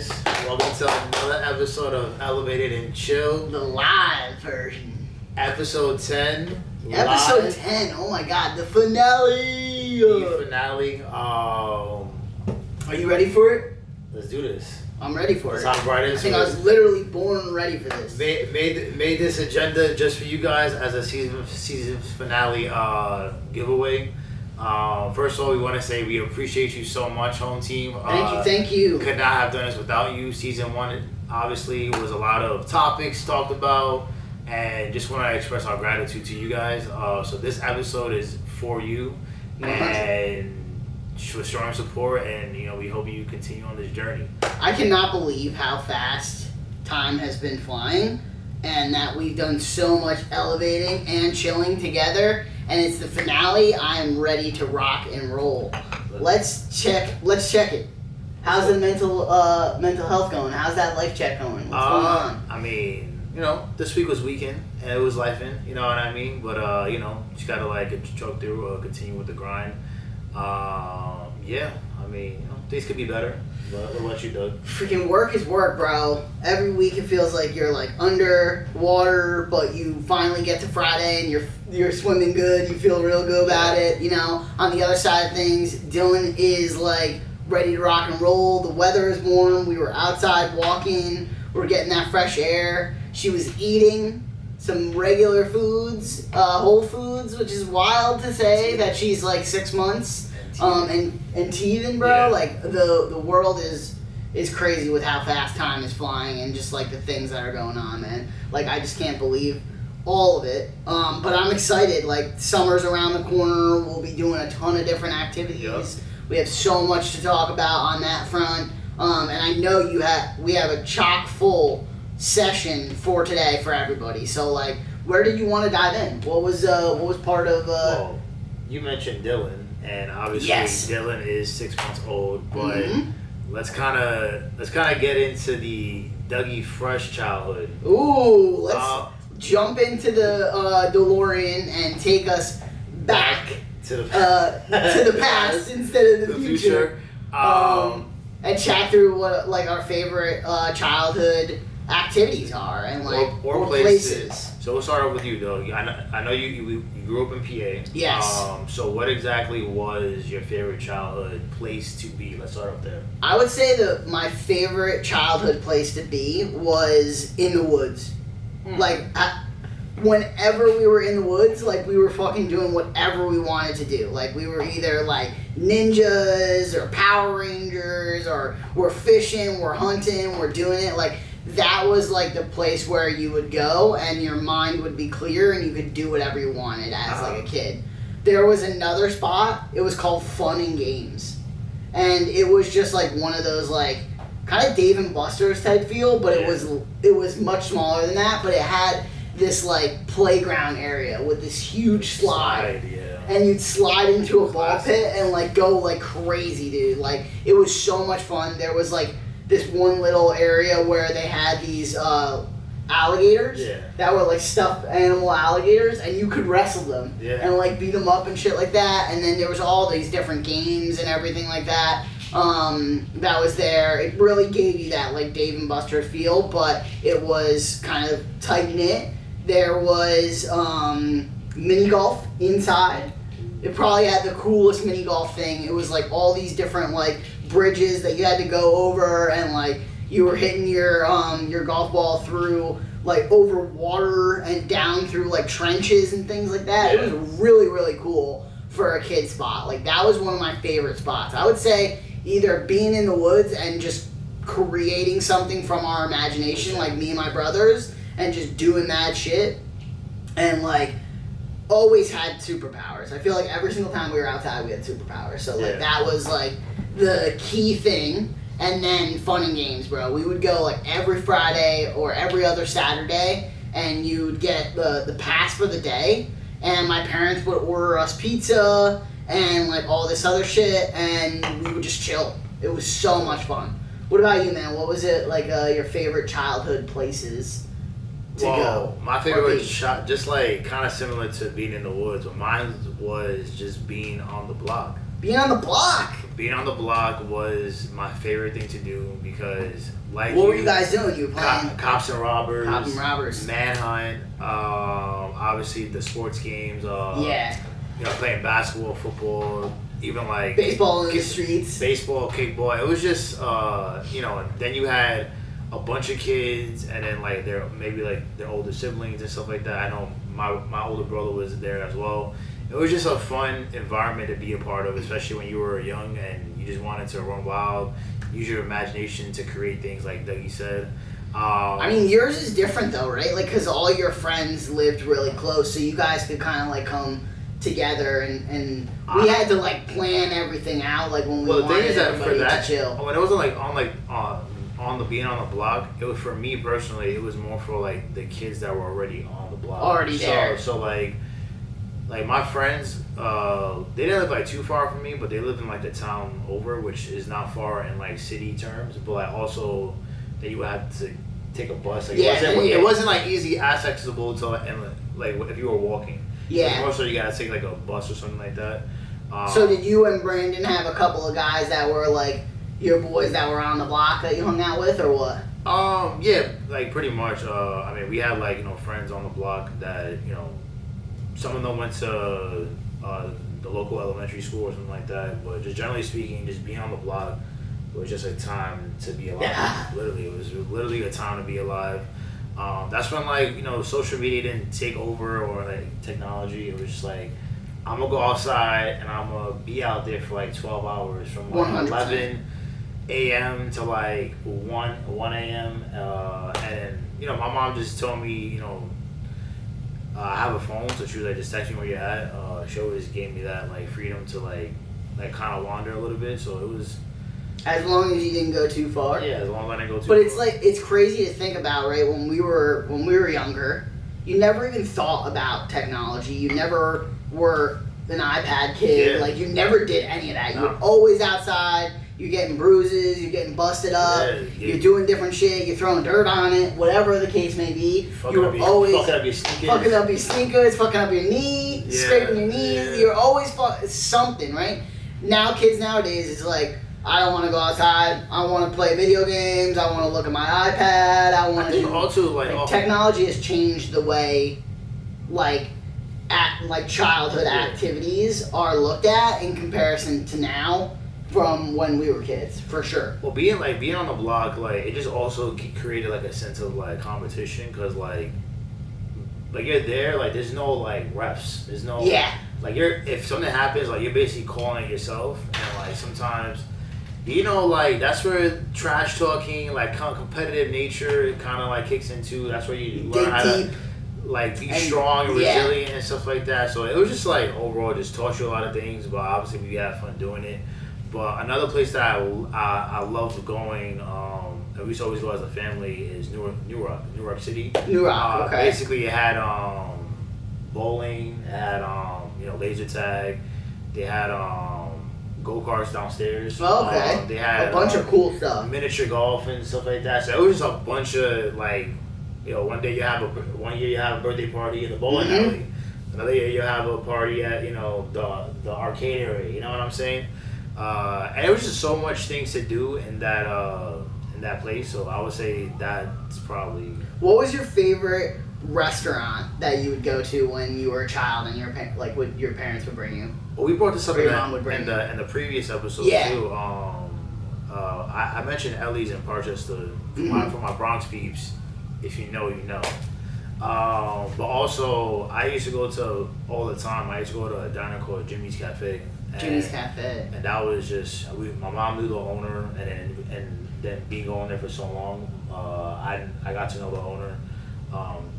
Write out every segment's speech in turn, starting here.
guys. Welcome to another episode of Elevated and Chill. The live version. Episode 10. Episode live. 10. Oh my god, the finale. The finale. Are you ready for it? Let's do this. I'm ready for it. Let's hop right into I think it. I was literally born ready for this. Made this agenda just for you guys as a season finale giveaway. First of all, we want to say we appreciate you so much, home team. Thank you. Could not have done this without you. Season 1 obviously was a lot of topics talked about, and just want to express our gratitude to you guys. So this episode is for you, and for strong support, and we hope you continue on this journey. I cannot believe how fast time has been flying, and that we've done so much elevating and chilling together. And it's the finale. I am ready to rock and roll. Let's check it. How's the mental health going? How's that life check going? What's going on? I mean, this week was weekend and it was lifing. You know what I mean? But just gotta truck through, continue with the grind. I mean, things could be better. But what about you, Doug? Freaking work is work, bro. Every week it feels like you're under water, but you finally get to Friday and you're swimming good. You feel real good about it. On the other side of things, Dylan is ready to rock and roll. The weather is warm. We were outside walking. We're getting that fresh air. She was eating some regular foods, Whole Foods, which is wild to say that she's 6 months. And teething, bro. Yeah. The world is crazy with how fast time is flying and just the things that are going on, man. I just can't believe all of it. But I'm excited. Summer's around the corner. We'll be doing a ton of different activities. Yep. We have so much to talk about on that front. And I know we have a chock full session for today for everybody. So where did you want to dive in? What was part of? Well, you mentioned Dylan. And obviously, yes. Dylan is 6 months old, but let's kind of get into the Dougie Fresh childhood. Ooh, let's jump into the DeLorean and take us back to the to the past instead of the future. And chat through what our favorite childhood activities are and or places. So we'll start off with you, though. I know you grew up in PA. Yes. So what exactly was your favorite childhood place to be? Let's start off there. I would say that my favorite childhood place to be was in the woods. Whenever we were in the woods, we were fucking doing whatever we wanted to do. We were either ninjas or Power Rangers, or we're fishing, we're hunting, we're doing it. That was the place where you would go and your mind would be clear and you could do whatever you wanted as a kid. There was another spot, it was called Fun and Games. And it was just one of those kind of Dave and Buster's type feel, but it was much smaller than that, but it had this playground area with this huge slide. And you'd slide into a ball pit and go crazy, dude. It was so much fun. There was this one little area where they had these alligators that were stuffed animal alligators, and you could wrestle them and beat them up and shit like that. And then there was all these different games and everything like that that was there. It really gave you that Dave and Buster's feel, but it was kind of tight knit. There was mini golf inside. It probably had the coolest mini golf thing. It was all these different bridges that you had to go over, and you were hitting your golf ball through over water and down through trenches and things like that. It was really, really cool for a kid spot. That was one of my favorite spots. I would say either being in the woods and just creating something from our imagination, me and my brothers, and just doing that shit, and always had superpowers. I feel every single time we were outside we had superpowers. So that was the key thing. And then Fun and Games, bro. We would go every Friday or every other Saturday, and you would get the pass for the day, and my parents would order us pizza and all this other shit, and we would just chill. It was so much fun. What about you, man? What was it your favorite childhood places to go? My favorite was just kind of similar to being in the woods, but mine was just being on the block. being on the block. Being on the block was my favorite thing to do because, like, What were you guys doing? You were playing Cops and Robbers, Manhunt, obviously the sports games. Yeah. You know, playing basketball, football, even like baseball in the streets. Baseball, kickball. It was just, you know. Then you had a bunch of kids, and then like their older siblings and stuff like that. I know my older brother was there as well. It was just a fun environment to be a part of, especially when you were young and you just wanted to run wild, use your imagination to create things like Dougie said. I mean, yours is different though, right? Like, because all your friends lived really close, so you guys could kind of like come together and we had to like plan everything out, like when we wanted everybody to chill. When it wasn't like on the being on the block, it was for me personally. It was more for like the kids that were already on the block, already there. So like my friends, they didn't live like too far from me, but they lived in like the town over, which is not far in like city terms, but like also that you would have to take a bus. Like it wasn't like easy accessible to like if you were walking. Yeah. More so you gotta take like a bus or something like that. So did you and Brandon have a couple of guys that were like your boys that were on the block that you hung out with, or what? Yeah, like pretty much. I mean, we had like, you know, friends on the block that, you know, some of them went to the local elementary school or something like that. But just generally speaking, just being on the block was just a time to be alive. Yeah. Literally, it was literally a time to be alive. That's when, like, you know, social media didn't take over or like technology. It was just like, I'm gonna go outside and I'm gonna be out there for like 12 hours from like 100%. 11 a.m. to like 1 a.m. And you know, my mom just told me, you know, I have a phone, so she was like, just text me where you're at. She always gave me that like freedom to like kind of wander a little bit. So it was. As long as you didn't go too far. Yeah, as long as I didn't go too far. But it's like, it's crazy to think about, right? When we were younger, you never even thought about technology. You never were an iPad kid. Yeah. Like, you never did any of that. No. You were always outside. You're getting bruises. You're getting busted up. Yeah. You're doing different shit. You're throwing dirt on it. Whatever the case may be. You were always fucking up your sneakers. Fucking up your knee, scraping your knees. Yeah. You're always something, right? Now, kids nowadays, it's like, I don't want to go outside. I want to play video games. I want to look at my iPad. I want to. Also, like technology has changed the way, like childhood activities are looked at in comparison to now from when we were kids, for sure. Well, being on the block, like, it just also created like a sense of like competition, because like you're there, like there's no like refs, there's no like if something happens, like you're basically calling it yourself, and like sometimes. You know, like, that's where trash talking, like, kind of competitive nature kind of, like, kicks into. That's where you learn how to, like, be strong and resilient and stuff like that. So it was just, like, overall, just taught you a lot of things. But obviously, we had fun doing it. But another place that I loved going, and we used to always go as a family, is New York City. New York, okay. Basically, it had bowling, it had, you know, laser tag. They had, go-karts downstairs. Oh, okay. They had a bunch of cool stuff. Miniature golf and stuff like that. So it was just a bunch of, like, you know, one year you have a birthday party in the bowling alley. Another year you have a party at, you know, the arcade area. You know what I'm saying? And it was just so much things to do in that place. So I would say that's probably. What was your favorite restaurant that you would go to when you were a child and your parents would bring you? Well, we brought this up in the previous episode too. I mentioned Ellie's in Parchester for my Bronx peeps. If you know, you know. But also, I used to go to all the time. I used to go to a diner called Jimmy's Cafe. And that was just my mom knew the owner, and then being going there for so long, I got to know the owner.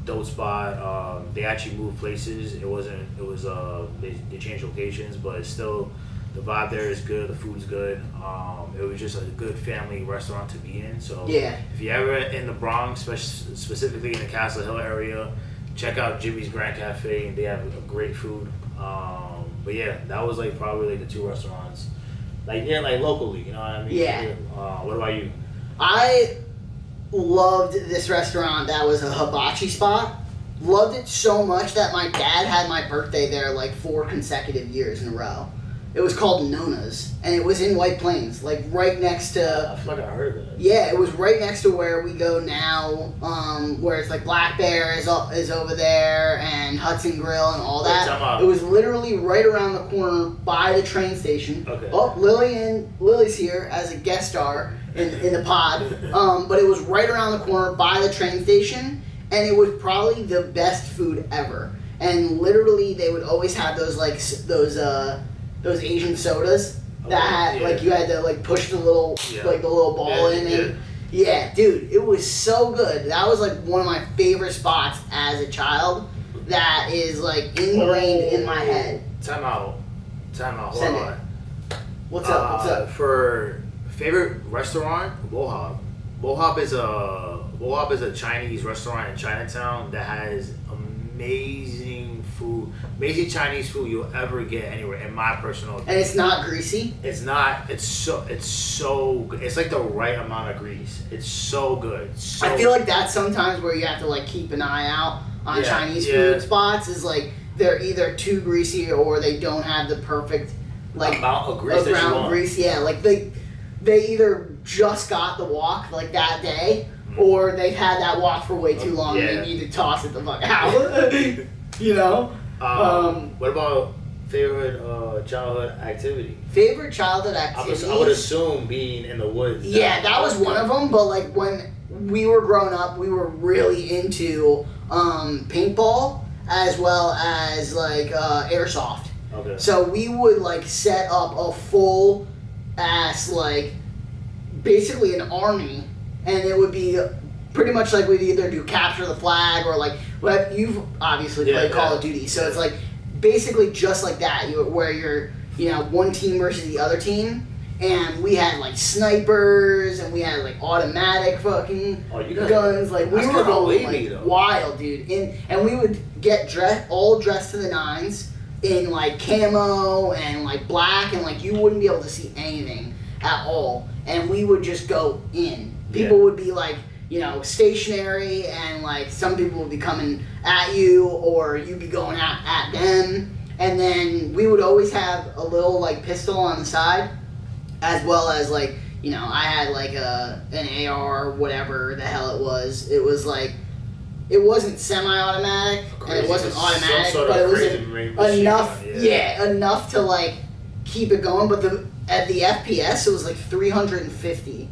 Dope spot. They actually moved places. It was they changed locations, but it's still the vibe there is good. The food's good. It was just a good family restaurant to be in. So if you're ever in the Bronx, specifically in the Castle Hill area, check out Jimmy's Grand Cafe. They have great food. But yeah, that was like probably like the two restaurants, like locally. You know what I mean? Yeah. What about you? I loved this restaurant that was a hibachi spot. Loved it so much that my dad had my birthday there like 4 consecutive years in a row. It was called Nona's, and it was in White Plains, like right next to. I feel like I heard of that. Yeah, it was right next to where we go now, where it's like Black Bear is over there, and Hudson Grill and all that. It was literally right around the corner by the train station. Okay. Oh, Lily's here as a guest star in the pod, but it was right around the corner by the train station, and it was probably the best food ever. And literally, they would always have those like those Asian sodas that had like you had to like push the little like the little ball in and yeah, dude, it was so good. That was like one of my favorite spots as a child. That is like ingrained in my head. Time out. Hold on. What's up? For favorite restaurant, Wohab. Wohab is a Chinese restaurant in Chinatown that has amazing food, amazing Chinese food you'll ever get anywhere, in my personal opinion. And it's not greasy? It's not. It's so good. It's like the right amount of grease. It's so good. I feel like that's sometimes where you have to like keep an eye out on Chinese food spots, is like they're either too greasy or they don't have the perfect like amount of grease that you want. Grease. Yeah, like they either just got the wok like that day, or they've had that wok for way too long and they need to toss it the fuck out. You know? What about favorite childhood activity? Favorite childhood activity? I would assume being in the woods. Yeah, that was one of them, but like when we were growing up, we were really into paintball as well as like airsoft. Okay. So we would like set up a full ass like basically an army, and it would be pretty much like we'd either do capture the flag or like you've obviously played Call of Duty, so it's like basically just like that. Where you're one team versus the other team, and we had like snipers and we had like automatic fucking guns. Like we were going like wild, dude. And we would get all dressed to the nines in like camo and like black, and like you wouldn't be able to see anything at all. And we would just go in. People would be like, stationary, and like some people would be coming at you, or you'd be going at them. And then we would always have a little like pistol on the side, as well as like, I had like an AR, whatever the hell it was. It was like, it wasn't semi-automatic, and it wasn't automatic, but it was enough, enough to like keep it going. But at the FPS, it was like 350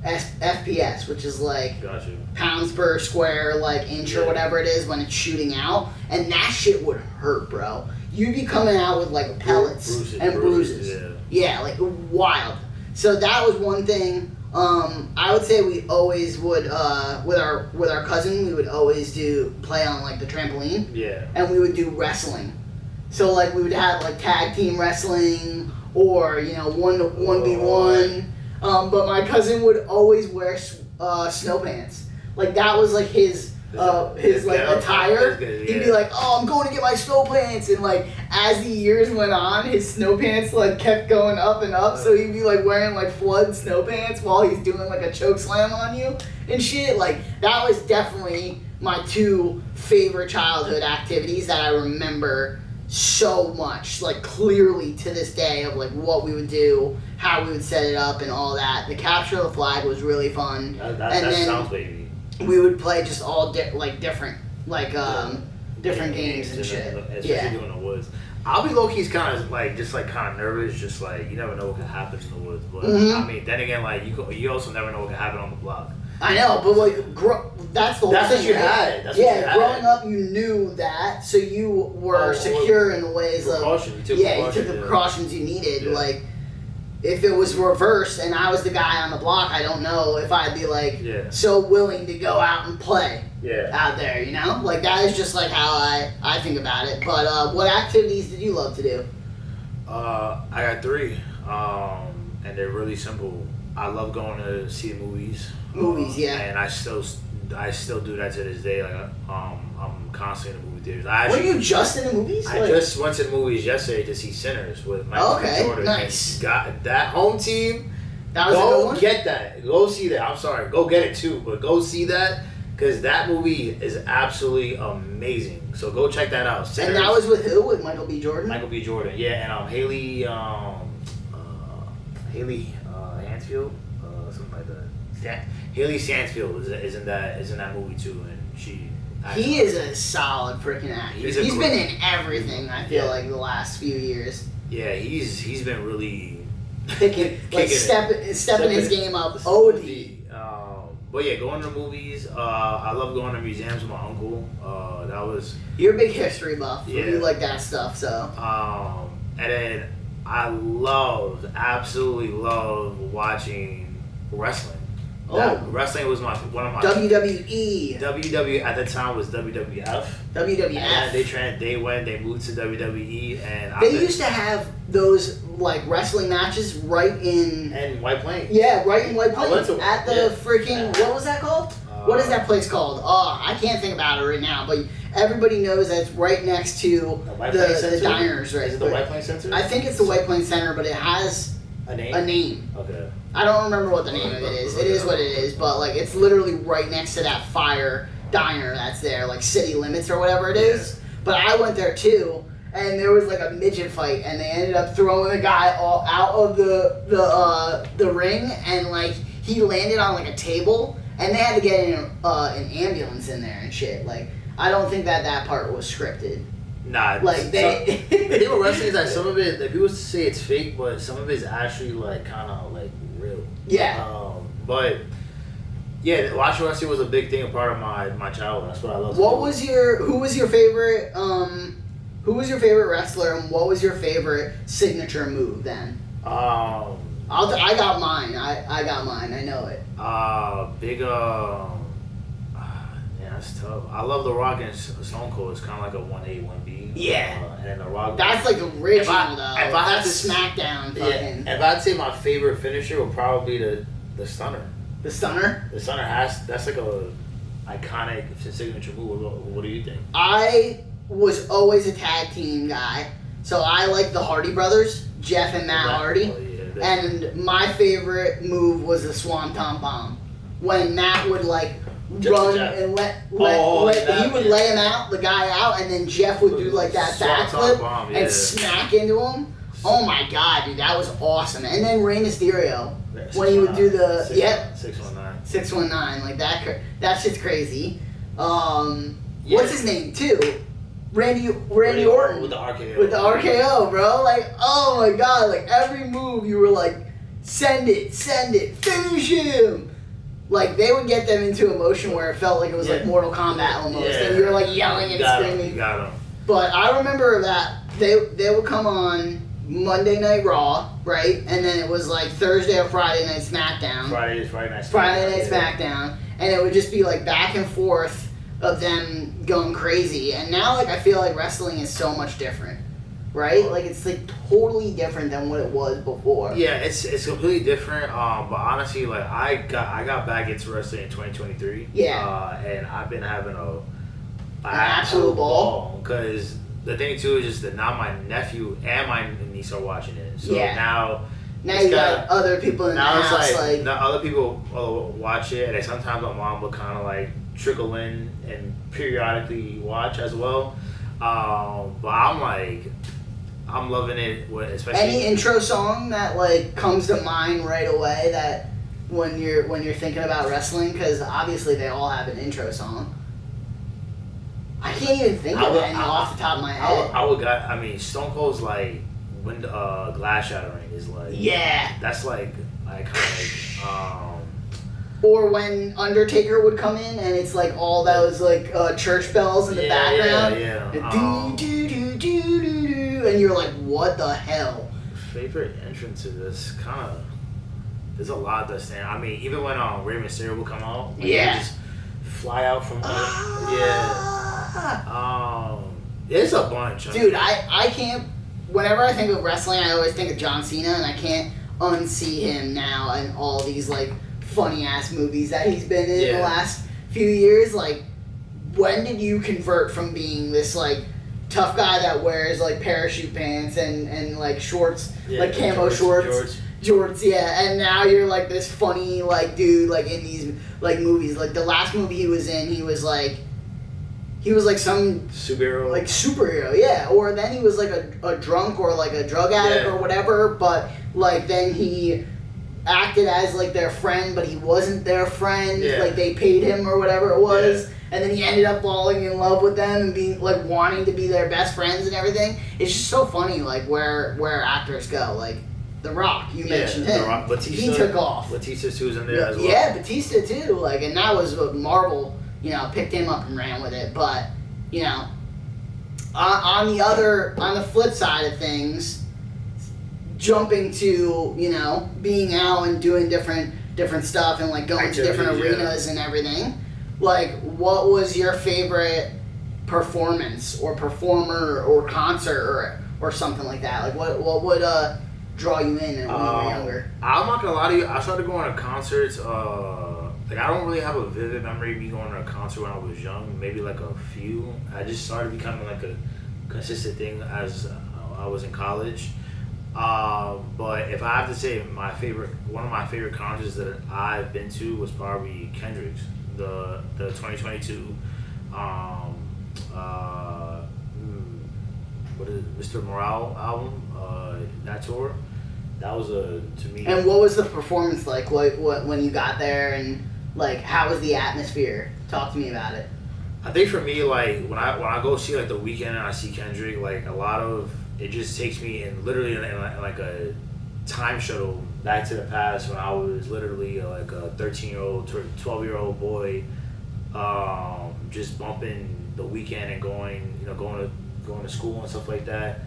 FPS, which is like pounds per square like inch or whatever it is when it's shooting out, and that shit would hurt, bro. You'd be coming out with like pellets and bruises. Yeah, like wild. So that was one thing. I would say we always would with our cousin, we would always play on like the trampoline. Yeah. And we would do wrestling. So like we would have like tag team wrestling, or 1v1. But my cousin would always wear snow pants. Like that was like his like attire. He'd be like, "Oh, I'm going to get my snow pants," and like as the years went on, his snow pants like kept going up and up. So he'd be like wearing like flood snow pants while he's doing like a choke slam on you and shit. Like that was definitely my two favorite childhood activities that I remember so much, like clearly to this day, of like what we would do, how we would set it up, and all that. The capture of the flag was really fun. That sounds baby. We would play just all different different games and shit. Especially doing the woods. I'll be low key's kind of like nervous, just like you never know what could happen in the woods. But I mean, then again, like you also never know what could happen on the block. I know, but like that's the whole thing. What you had. Growing up, you knew that, so you were secure in the ways of you took the precautions you needed. Like if it was reversed and I was the guy on the block, I don't know if I'd be like so willing to go out and play out there. Like that is just like how I think about it. But what activities did you love to do? I got 3, and they're really simple. I love going to see movies. And I still do that to this day. Like I'm constantly in the movie theaters. Were you just in the movies? I just went to the movies yesterday to see Sinners with my daughter. Nice. Got that home team. That was a good one? Get that. Go see that. I'm sorry. Go get it too. But go see that. because that movie is absolutely amazing. So go check that out. And that was with who? With Michael B. Jordan? Michael B. Jordan, yeah, and Haley Hansfield, something like that. Haley Sansfield is in that movie too, and he is a solid freaking actor. He's been in everything. I feel like the last few years. Yeah, he's been really stepping his game up. OD. But yeah, going to movies. I love going to museums with my uncle. That was. You're a big history buff. Yeah. You like that stuff, so. And then I absolutely love watching wrestling. Wrestling was one of my WWE. WWE at the time was WWF. WWF. And they moved to WWE, and they used to have those like wrestling matches right in White Plains. Yeah, right in White Plains at the freaking what was that called? What is that place called? Oh, I can't think about it right now, but everybody knows that it's right next to the diners, right? Is it the White Plains Center? I think it's the White Plains Center, but it has a name. Okay. I don't remember what the name of it is. It is what it is, but like it's literally right next to that fire diner that's there, like City Limits or whatever it is. But I went there too, and there was like a midget fight, and they ended up throwing a guy all out of the ring, and like he landed on like a table, and they had to get an ambulance in there and shit. Like I don't think that part was scripted. Nah, like the thing with wrestling is that some of it, people say it's fake, but some of it's actually like kind of like real. Yeah. But yeah, watching wrestling was a big thing, a part of my childhood. That's what I love. Who was your favorite? Who was your favorite wrestler, and what was your favorite signature move then? I got mine. I got mine. I know it. That's tough. I love The Rock and Stone Cold. It's kind of like a 1A, 1B. Yeah. And The Rock. That's like original though. If I had to SmackDown fucking. If I'd say my favorite finisher would probably be the Stunner. The Stunner? The Stunner that's like a iconic signature move. What do you think? I was always a tag team guy, so I like the Hardy Brothers, Jeff and Matt Hardy. And my favorite move was the Swanton Bomb, when Matt would like run and he would lay him out, the guy out, and then Jeff would do like that backflip and smack into him. Oh my god, dude, that was awesome. And then Rey Mysterio, when he would do the 619, like that shit's crazy. What's his name too? Randy Orton with the RKO. With the RKO, bro. Like, oh my god, like every move you were like, send it, finish him. Like they would get them into emotion where it felt like it was like Mortal Kombat almost, and you were like yelling and screaming. You got him. But I remember that they would come on Monday Night Raw, right? And then it was like Thursday or Friday Night SmackDown. Friday Night SmackDown. And it would just be like back and forth of them going crazy. And now like I feel like wrestling is so much different. Right? Like it's like totally different than what it was before. Yeah, it's completely different. But honestly, like I got back into wrestling in 2023. Yeah. And I've been having an absolute ball. Because the thing too is just that now my nephew and my niece are watching it. So now you got other people in the house. Like now other people watch it, and sometimes my mom will kind of like trickle in and periodically watch as well. But I'm loving it, especially any intro song that like comes to mind right away that when you're thinking about wrestling, because obviously they all have an intro song. I can't even think of any off the top of my head. Stone Cold's like when Glass Shattering is like that's like iconic. Or when Undertaker would come in and it's like all those like church bells in the background. And you're like, what the hell? Favorite entrances is kind of. There's a lot that stand. I mean, even when Rey Mysterio will come out, just fly out from there's a bunch. Dude, I can't. Whenever I think of wrestling, I always think of John Cena, and I can't unsee him now in all these like funny ass movies that he's been in the last few years. Like, when did you convert from being this like tough guy that wears like parachute pants and like shorts, like camo shorts, Jorts, yeah, and now you're like this funny like dude like in these like movies. Like the last movie he was in, he was like some superhero, yeah. Or then he was like a drunk or like a drug addict or whatever. But like then he acted as like their friend, but he wasn't their friend. Yeah. Like they paid him or whatever it was. Yeah. And then he ended up falling in love with them and being like wanting to be their best friends and everything. It's just so funny, like where actors go. Like The Rock, you mentioned him. The Rock, Batista, he took off. Batista too was in there as well. Yeah, Batista too. Like, and that was what Marvel, picked him up and ran with it. But on the flip side of things, jumping to being out and doing different stuff and like going to different arenas and everything. Like, what was your favorite performance or performer or concert or something like that? Like, what would draw you in when you were younger? I'm not gonna lie to you. I started going to concerts. Like, I don't really have a vivid memory of me going to a concert when I was young. Maybe like a few. I just started becoming like a consistent thing as I was in college. But if I have to say one of my favorite concerts that I've been to was probably Kendrick's. The 2022 what is it, Mr. Morale album, that tour, that was to me. And what was the performance like? What when you got there, and like how was the atmosphere? Talk to me about it. I think for me, like when I go see like The Weeknd and I see Kendrick, like a lot of it just takes me in literally in like a time shuttle back to the past when I was literally like a 13-year-old, 12-year-old boy, just bumping The Weeknd and going to school and stuff like that,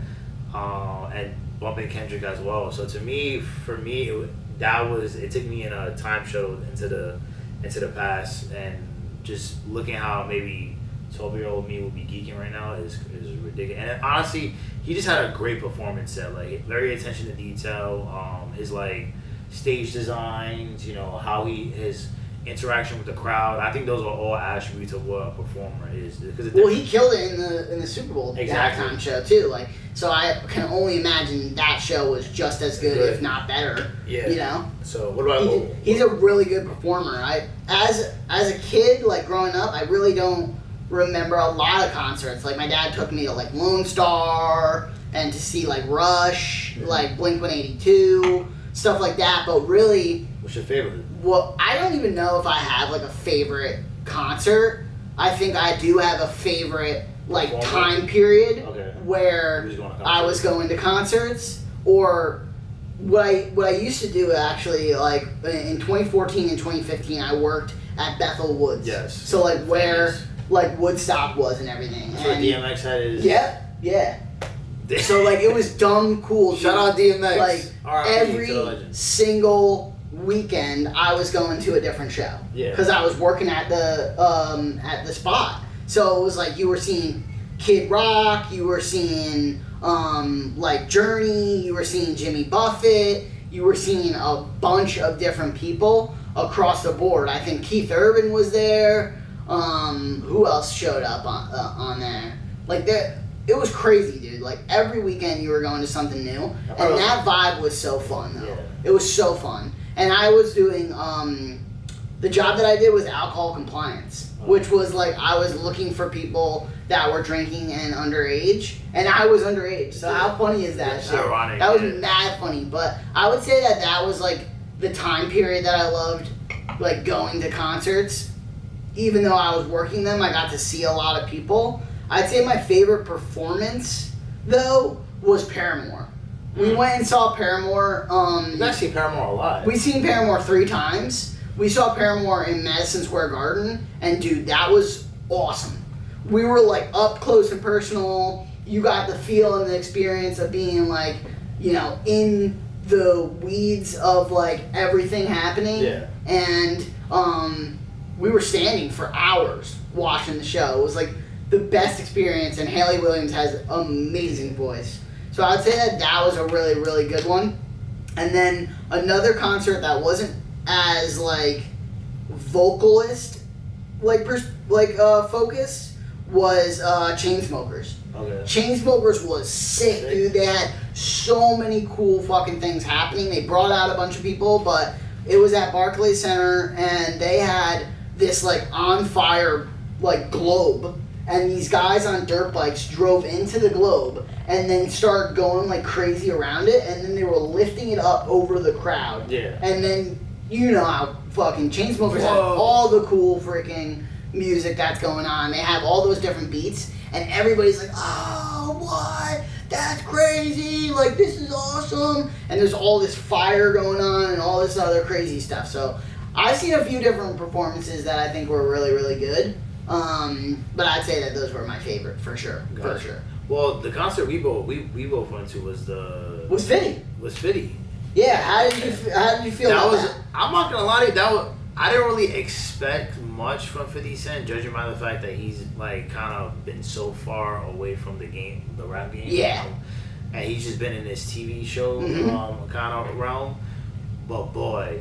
and bumping Kendrick as well. So for me, it took me in a time shuttle into the past, and just looking how maybe 12-year-old me would be geeking right now is ridiculous. And honestly, he just had a great performance set, like very attention to detail. His like stage designs, how his interaction with the crowd. I think those are all attributes of what a performer is. Well, he killed it in the Super Bowl exactly. halftime show too. Like, so I can only imagine that show was just as good, if not better. Yeah. So what about he's a really good performer. As a kid, like growing up, I really don't remember a lot of concerts. Like my dad took me to like Lone Star and to see like Rush, like Blink-182, stuff like that. But really, what's your favorite? Well, I don't even know if I have like a favorite concert. I think I do have a favorite like time period where I was going to concerts, or what I used to do actually, like in 2014 and 2015 I worked at Bethel Woods. Yes. So like where like Woodstock was and everything. That's where DMX had his. Yeah. So like it was dumb cool. Shout out DMX. Like every single weekend I was going to a different show. Yeah. Because I was working at the spot. So it was like you were seeing Kid Rock, you were seeing like Journey, you were seeing Jimmy Buffett, you were seeing a bunch of different people across the board. I think Keith Urban was there. Who else showed up on there? Like it was crazy, dude. Like every weekend you were going to something new, and that vibe was so fun though. Yeah. It was so fun. And I was doing the job that I did was alcohol compliance, which was like I was looking for people that were drinking and underage, and I was underage. So how funny is that? That's ironic. That was mad funny. But I would say that was like the time period that I loved, like going to concerts. Even though I was working them, I got to see a lot of people. I'd say my favorite performance though was Paramore. We went and saw Paramore. You've actually seen Paramore a lot. We've seen Paramore 3 times. We saw Paramore in Madison Square Garden, and dude, that was awesome. We were like up close and personal. You got the feel and the experience of being like, in the weeds of like everything happening. Yeah. And we were standing for hours watching the show. It was like the best experience, and Hayley Williams has an amazing voice. So I'd say that was a really, really good one. And then another concert that wasn't as like vocalist focused was Chainsmokers. Okay. Chainsmokers was sick, dude. They had so many cool fucking things happening. They brought out a bunch of people, but it was at Barclays Center, and they had this like on fire like globe, and these guys on dirt bikes drove into the globe and then started going like crazy around it, and then they were lifting it up over the crowd. Yeah. And then you know how fucking Chainsmokers have Whoa. all the cool freaking music that's going on. They have all those different beats, and everybody's like, oh, what? That's crazy. Like, this is awesome. And there's all this fire going on and all this other crazy stuff. So I've seen a few different performances that I think were really, really good. But I'd say that those were my favorite for sure. Gotcha. For sure. Well, the concert we both went to was Fitty. Was Fitty. Yeah, how did you feel That about was. that? I'm not gonna lie to you. I didn't really expect much from 50 Cent, judging by the fact that he's like kind of been so far away from the rap game. Yeah. And he's just been in this TV show kind of realm. But boy,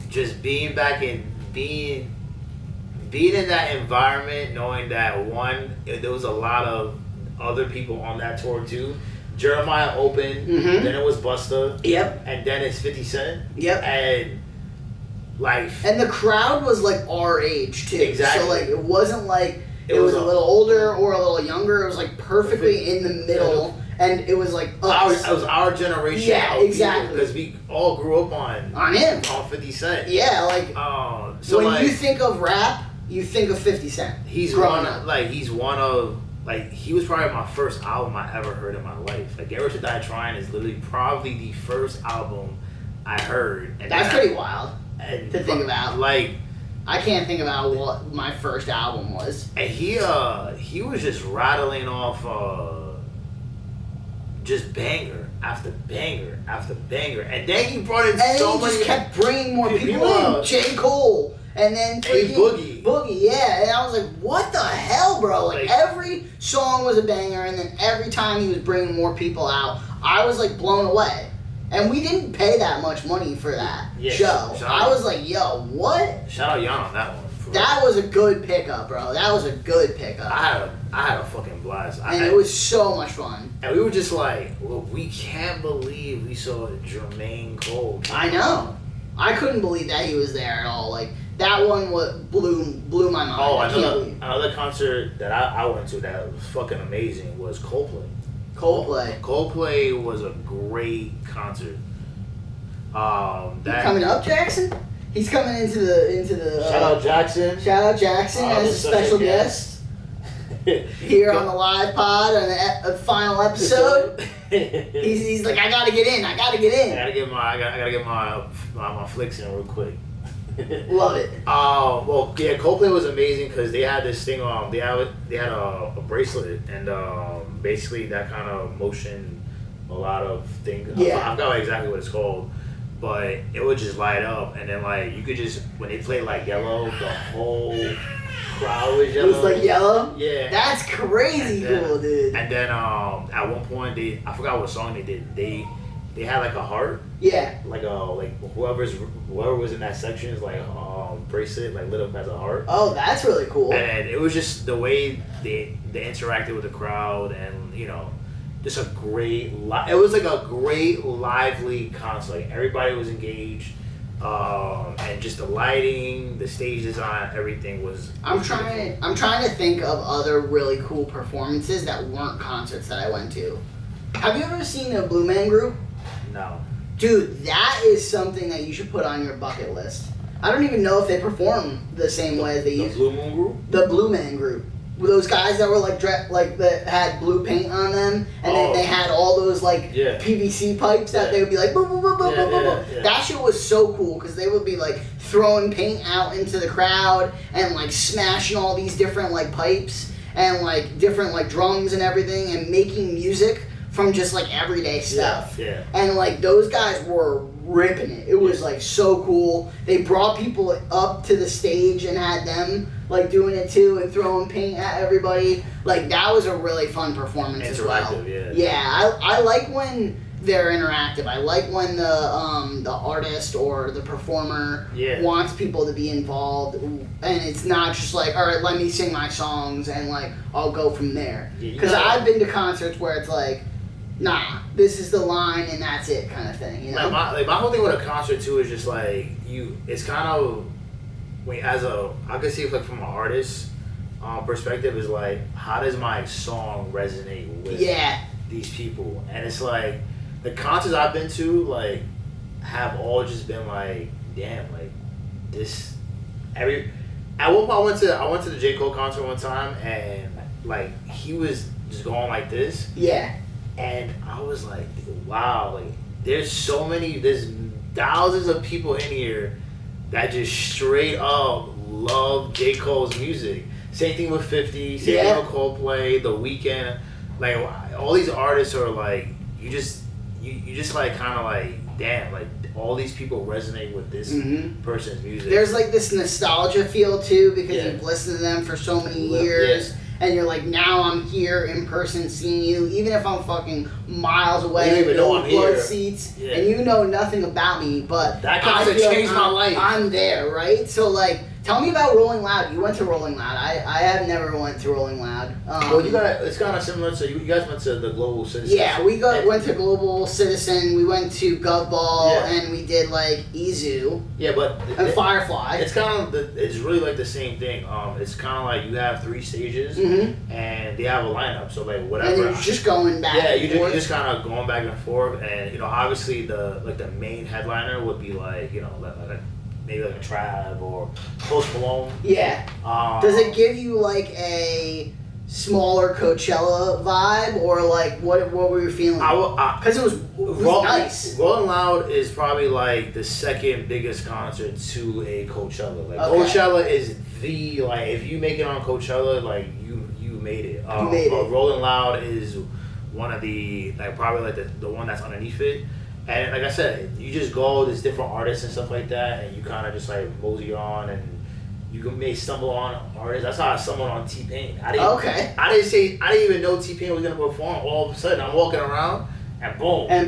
just being back in being in that environment, knowing that there was a lot of other people on that tour too. Jeremiah opened, then it was Busta, Yep. and then it's 50 Cent, Yep. and like, And the crowd was like our age too. Exactly. So like it wasn't like it was a little older or a little younger. It was like perfectly in the middle, and it was like it was our generation. Yeah, exactly. Because we all grew up on him. on 50 Cent. Yeah, like So when like, you think of rap, you think of 50 Cent. he was probably my first album I ever heard in my life. Like Get Rich or Die Trying is literally probably the first album I heard. And That's pretty wild and to think about. Like, I can't think about what my first album was. and he was just rattling off just banger after banger after banger, and then he brought in And so he just many kept bringing more people in. out. J. Cole. And then Hey, freaking Boogie. Yeah. And I was like, what the hell, bro? Like, Like- every song was a banger, and then every time he was bringing more people out, I was, like, blown away. And we didn't pay that much money for that Yeah, show. shout I out. was like, yo, what? Shout out Jan on that one. for That real. was a good pickup, bro. That was a good pickup. I had a fucking blast. And it was so much fun. And we were just like, well, we can't believe we saw Jermaine Cole. I know. I couldn't believe that he was there at all. Like, that one blew my mind. Oh, I can't believe. another concert that I went to that was fucking amazing was Coldplay. Coldplay. Coldplay was a great concert. Coming up, Jackson? He's coming into the Shout out Jackson. Shout out Jackson as a He's such special guest here on the live pod on the final episode. He's like, I gotta get in. I gotta get my flicks in real quick. Love it. Well, yeah, Coldplay was amazing because they had this thing. They had a bracelet, and basically that kind of motion a lot of things. Yeah. I forgot exactly what it's called, but it would just light up, and then like you could just when they played like Yellow, the whole crowd was It yellow. was like yellow. Yeah. That's crazy And then- cool, dude. And then at one point I forgot what song they did. They had like a heart. Yeah. Like whoever was in that section is like bracelet like lit up as a heart, Oh, that's really cool. and it was just the way they interacted with the crowd, and just a great it was like a great lively concert. Like everybody was engaged, and just the lighting, the stage design, everything was. I'm trying to think of other really cool performances that weren't concerts that I went to. Have you ever seen the Blue Man Group? No. Dude, that is something that you should put on your bucket list. I don't even know if they perform the same way as they The used. Blue Moon Group. The Blue Man Group. Those guys that were like that had blue paint on them, and then they had all those like Yeah. PVC pipes that they would be like boom, boom, boom, boom, Yeah, boom, boom, yeah, boom. yeah. That shit was so cool because they would be like throwing paint out into the crowd and like smashing all these different like pipes and like different like drums and everything and making music from just like everyday stuff. Yeah. And like those guys were ripping it. It was like so cool. They brought people up to the stage and had them like doing it too and throwing paint at everybody. Like that was a really fun performance as well. Interactive, yeah. Yeah, I like when they're interactive. I like when the artist or the performer wants people to be involved, and it's not just like, all right, let me sing my songs and like I'll go from there. Because I've been to concerts where it's like, nah, this is the line and that's it, kind of thing. You know, my whole thing with a concert too is just like it's kind of I can see it like from an artist perspective is like, how does my song resonate with these people? And it's like the concerts I've been to like have all just been like, damn, like this at one point I went to the J. Cole concert one time and like he was just going like this. Yeah. And I was like, wow, like there's thousands of people in here that just straight up love J. Cole's music. Same thing with 50, same thing with Coldplay, The Weeknd. Like all these artists are like, you just like kind of like, damn, like all these people resonate with this person's music. There's like this nostalgia feel too because you've listened to them for so many years. And you're like, now I'm here in person seeing you, even if I'm fucking miles away, blood seats, and you know nothing about me, but that concert changed my life. I'm there, right? So like, tell me about Rolling Loud. You went to Rolling Loud. I have never went to Rolling Loud. Well, it's kind of similar. So you guys went to the Global Citizen. Yeah, we went to Global Citizen. We went to Gov Ball, and we did like Izu. Yeah, but and Firefly. It's kind of it's really like the same thing. It's kind of like you have 3 stages, and they have a lineup. So like whatever. And you're just going back. Yeah, you're just kind of going back and forth, and you know, obviously the main headliner would be like, you know, like maybe like a Trav or Post Malone. Yeah. Does it give you like a smaller Coachella vibe, or like what were you feeling? Because it was nice. Rolling Loud is probably like the second biggest concert to a Coachella. Like Coachella is the, like, if you make it on Coachella, like you made it. You made it. Rolling Loud is one of the, like, probably like the one that's underneath it. And like I said, you just go, there's different artists and stuff like that, and you kind of just like mosey on, and you may stumble on artists. That's how I stumbled on T-Pain. I didn't even know T-Pain was gonna perform. All of a sudden, I'm walking around, and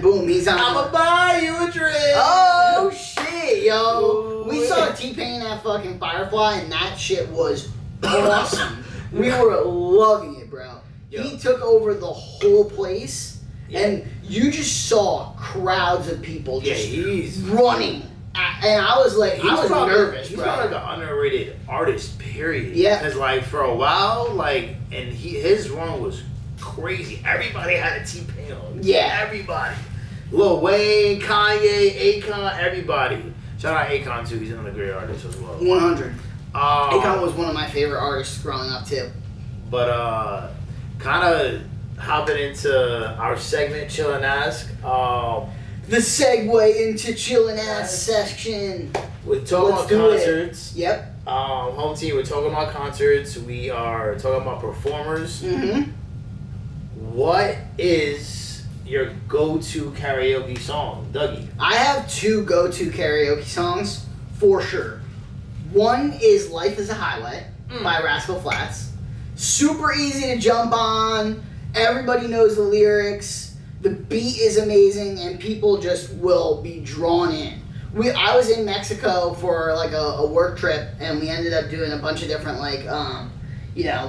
boom, he's on. I'ma buy you a drink. Oh shit, yo! Ooh, we saw T-Pain at fucking Firefly, and that shit was awesome. We were loving it, bro. Yo. He took over the whole place, and you just saw crowds of people just running. And I was like, I was nervous, he's bro. He's probably like an underrated artist, period. Yeah. Because like for a while, like, and his run was crazy. Everybody had a T-Pain on. Yeah. Everybody. Lil Wayne, Kanye, Akon, everybody. Shout out Akon too. He's another great artist as well. 100. Akon was one of my favorite artists growing up too. But kind of hopping into our segment, Chill and Ask. The segue into Chill and Ask section. We're talking about concerts. Yep. Home team, we're talking about concerts. We are talking about performers. Mm-hmm. What is your go-to karaoke song, Dougie? I have 2 go-to karaoke songs for sure. One is Life is a Highway by Rascal Flatts. Super easy to jump on. Everybody knows the lyrics. The beat is amazing, and people just will be drawn in. I was in Mexico for like a work trip, and we ended up doing a bunch of different like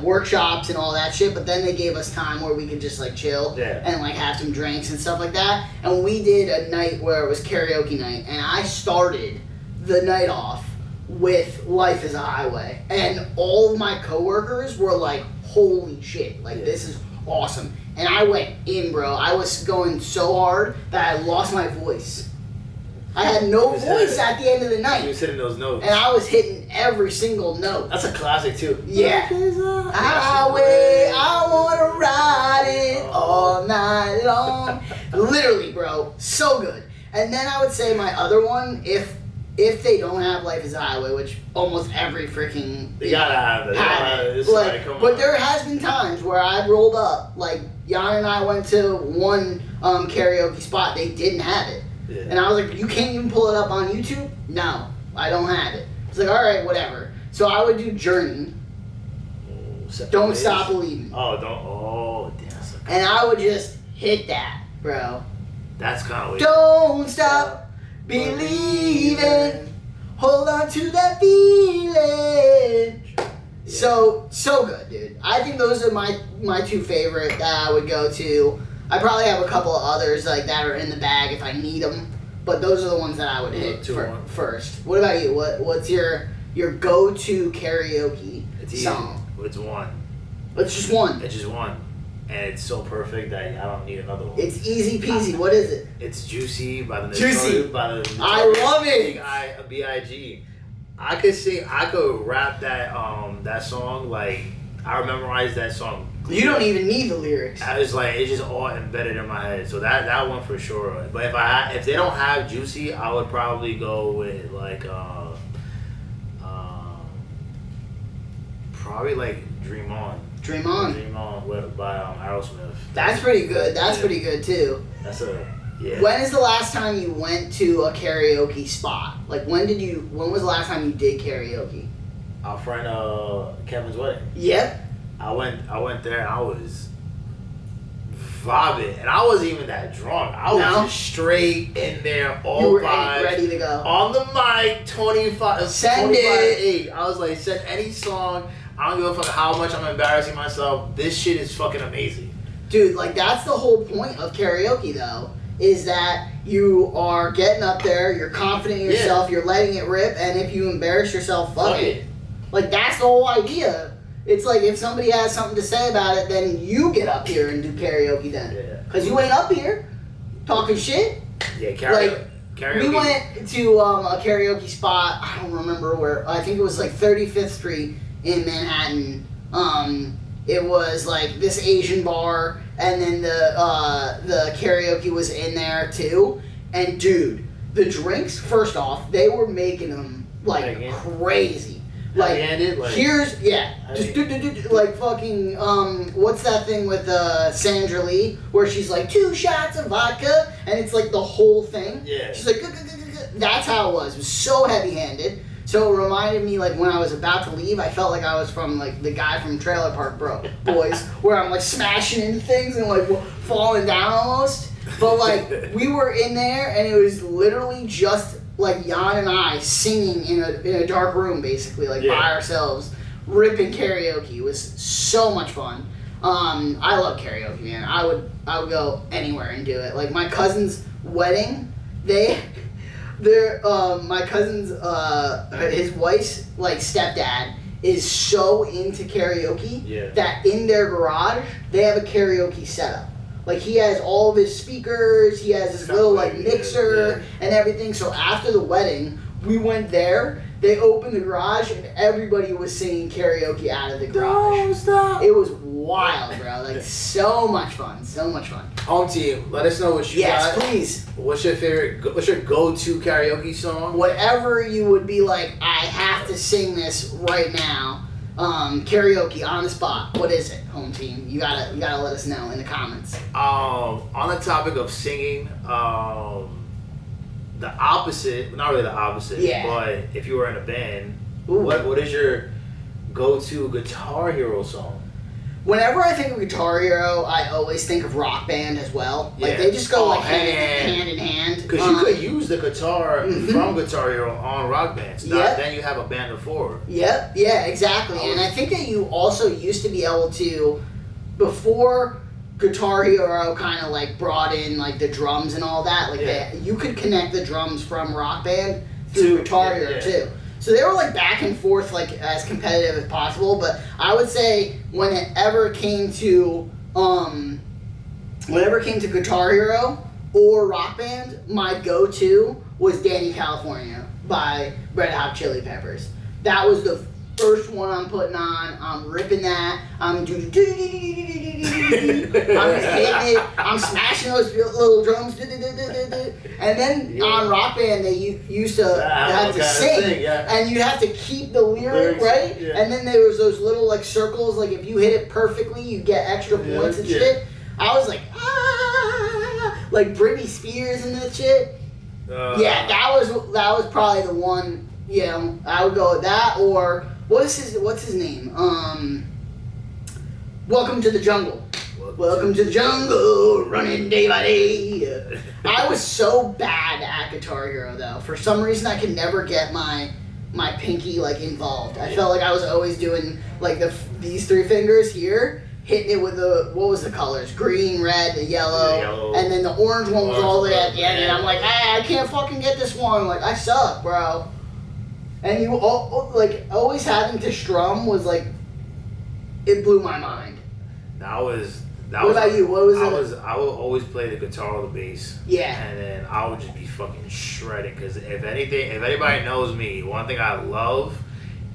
workshops and all that shit. But then they gave us time where we could just like chill and like have some drinks and stuff like that. And we did a night where it was karaoke night, and I started the night off with Life is a Highway, and all of my coworkers were like, "Holy shit! Like this is awesome!" And I went in, bro. I was going so hard that I lost my voice. I had no voice at the end of the night. You was hitting those notes. And I was hitting every single note. That's a classic, too. Yeah. Highway, I want to ride it all night long. Literally, bro. So good. And then I would say my other one, if they don't have Life is a Highway, which almost every freaking... They gotta have it. But there has been times where I've rolled up, like, Jan and I went to one karaoke spot, they didn't have it. Yeah. And I was like, you can't even pull it up on YouTube? No, I don't have it. It's like, alright, whatever. So I would do Journey. Don't Stop Believing. Oh, damn. And I would just hit that, bro. That's kind of what. Don't stop believing. Hold on to that feeling. So good, dude. I think those are my two favorite that I would go to. I probably have a couple of others like that are in the bag if I need them, but those are the ones that I would hit first. What about you? What's your go-to karaoke song? It's one. It's just one. It's just one, and it's so perfect that I don't need another one. It's easy peasy. What is it? It's Juicy by the Juicy. I love it. B.I.G. I could rap that that song like I memorized that song. You don't even need the lyrics. It's just all embedded in my head. So that one for sure. But if they don't have Juicy, I would probably go with like probably like Dream On. Dream On. Dream On by Aerosmith. That's pretty good. That's pretty good too. Yeah. When is the last time you went to a karaoke spot? Like when was the last time you did karaoke? Our friend Kevin's wedding. Yep. I went there and I was vibing and I wasn't even that drunk. I was just straight in there, all you were vibes, ready to go. On the mic, 25 Send it. 8. I was like, send any song. I don't give a fuck how much I'm embarrassing myself. This shit is fucking amazing. Dude, like that's the whole point of karaoke though. Is that you are getting up there, you're confident in yourself, you're letting it rip, and if you embarrass yourself, fuck it. Like, that's the whole idea. It's like, if somebody has something to say about it, then you get up here and do karaoke then. Yeah. Because you ain't up here talking shit. Yeah, karaoke. We went to a karaoke spot, I don't remember where, I think it was like 35th Street in Manhattan. It was like this Asian bar, and then the karaoke was in there too. And dude, the drinks, first off, they were making them like crazy. Like here's just like fucking what's that thing with Sandra Lee where she's like 2 shots of vodka and it's like the whole thing. Yeah. She's like that's how it was. It was so heavy-handed. So it reminded me, like, when I was about to leave, I felt like I was from, like, the guy from Trailer Park Boys, where I'm, like, smashing into things and, like, falling down almost. But, like, we were in there, and it was literally just, like, Jan and I singing in a dark room, basically, like, by ourselves, ripping karaoke. It was so much fun. I love karaoke, man. I would go anywhere and do it. Like, my cousin's wedding, my cousin's his wife's like stepdad is so into karaoke that in their garage they have a karaoke setup. Like he has all of his speakers, he has his little like mixer and everything. So after the wedding, we went there. They opened the garage and everybody was singing karaoke out of the garage. Don't stop. It was wild, bro. Like so much fun. So much fun. Home team, let us know what you got. Yes, please. What's your favorite? What's your go-to karaoke song? Whatever you would be like, I have to sing this right now. Karaoke on the spot. What is it, home team? You gotta let us know in the comments. On the topic of singing, the opposite, not really the opposite, but if you were in a band, what is your go-to Guitar Hero song? Whenever I think of Guitar Hero, I always think of Rock Band as well. Like they just go hand in hand. Because you could use the guitar from Guitar Hero on Rock Band. So then you have a band of 4. Yep. Yeah. Exactly. And I think that you also used to be able to, before Guitar Hero kind of like brought in like the drums and all that. Like you could connect the drums from Rock Band through Guitar Hero too. So they were like back and forth, like as competitive as possible. But I would say whenever it came to Guitar Hero or Rock Band, my go-to was Danny California by Red Hot Chili Peppers. That was the first one I'm putting on. I'm ripping that. I'm hitting it. I'm smashing those little drums. And then on Rock Band, they used to have to sing. And you have to keep the lyric, right? Yeah. And then there was those little like circles. Like if you hit it perfectly, you get extra points and shit. I was like, like Britney Spears and that shit. That was probably the one. You know, I would go with that or what's his name? Welcome to the Jungle. Welcome to the jungle, running day by day. I was so bad at Guitar Hero though. For some reason, I could never get my pinky like involved. I felt like I was always doing like these 3 fingers here, hitting it with what was the colors? Green, red, yellow, and then the orange one was all the way at the end. And I'm like, I can't fucking get this one. Like I suck, bro. And you like always having to strum was like, it blew my mind. What about you? What was it? I would always play the guitar or the bass. Yeah. And then I would just be fucking shredding. Because if anybody knows me, one thing I love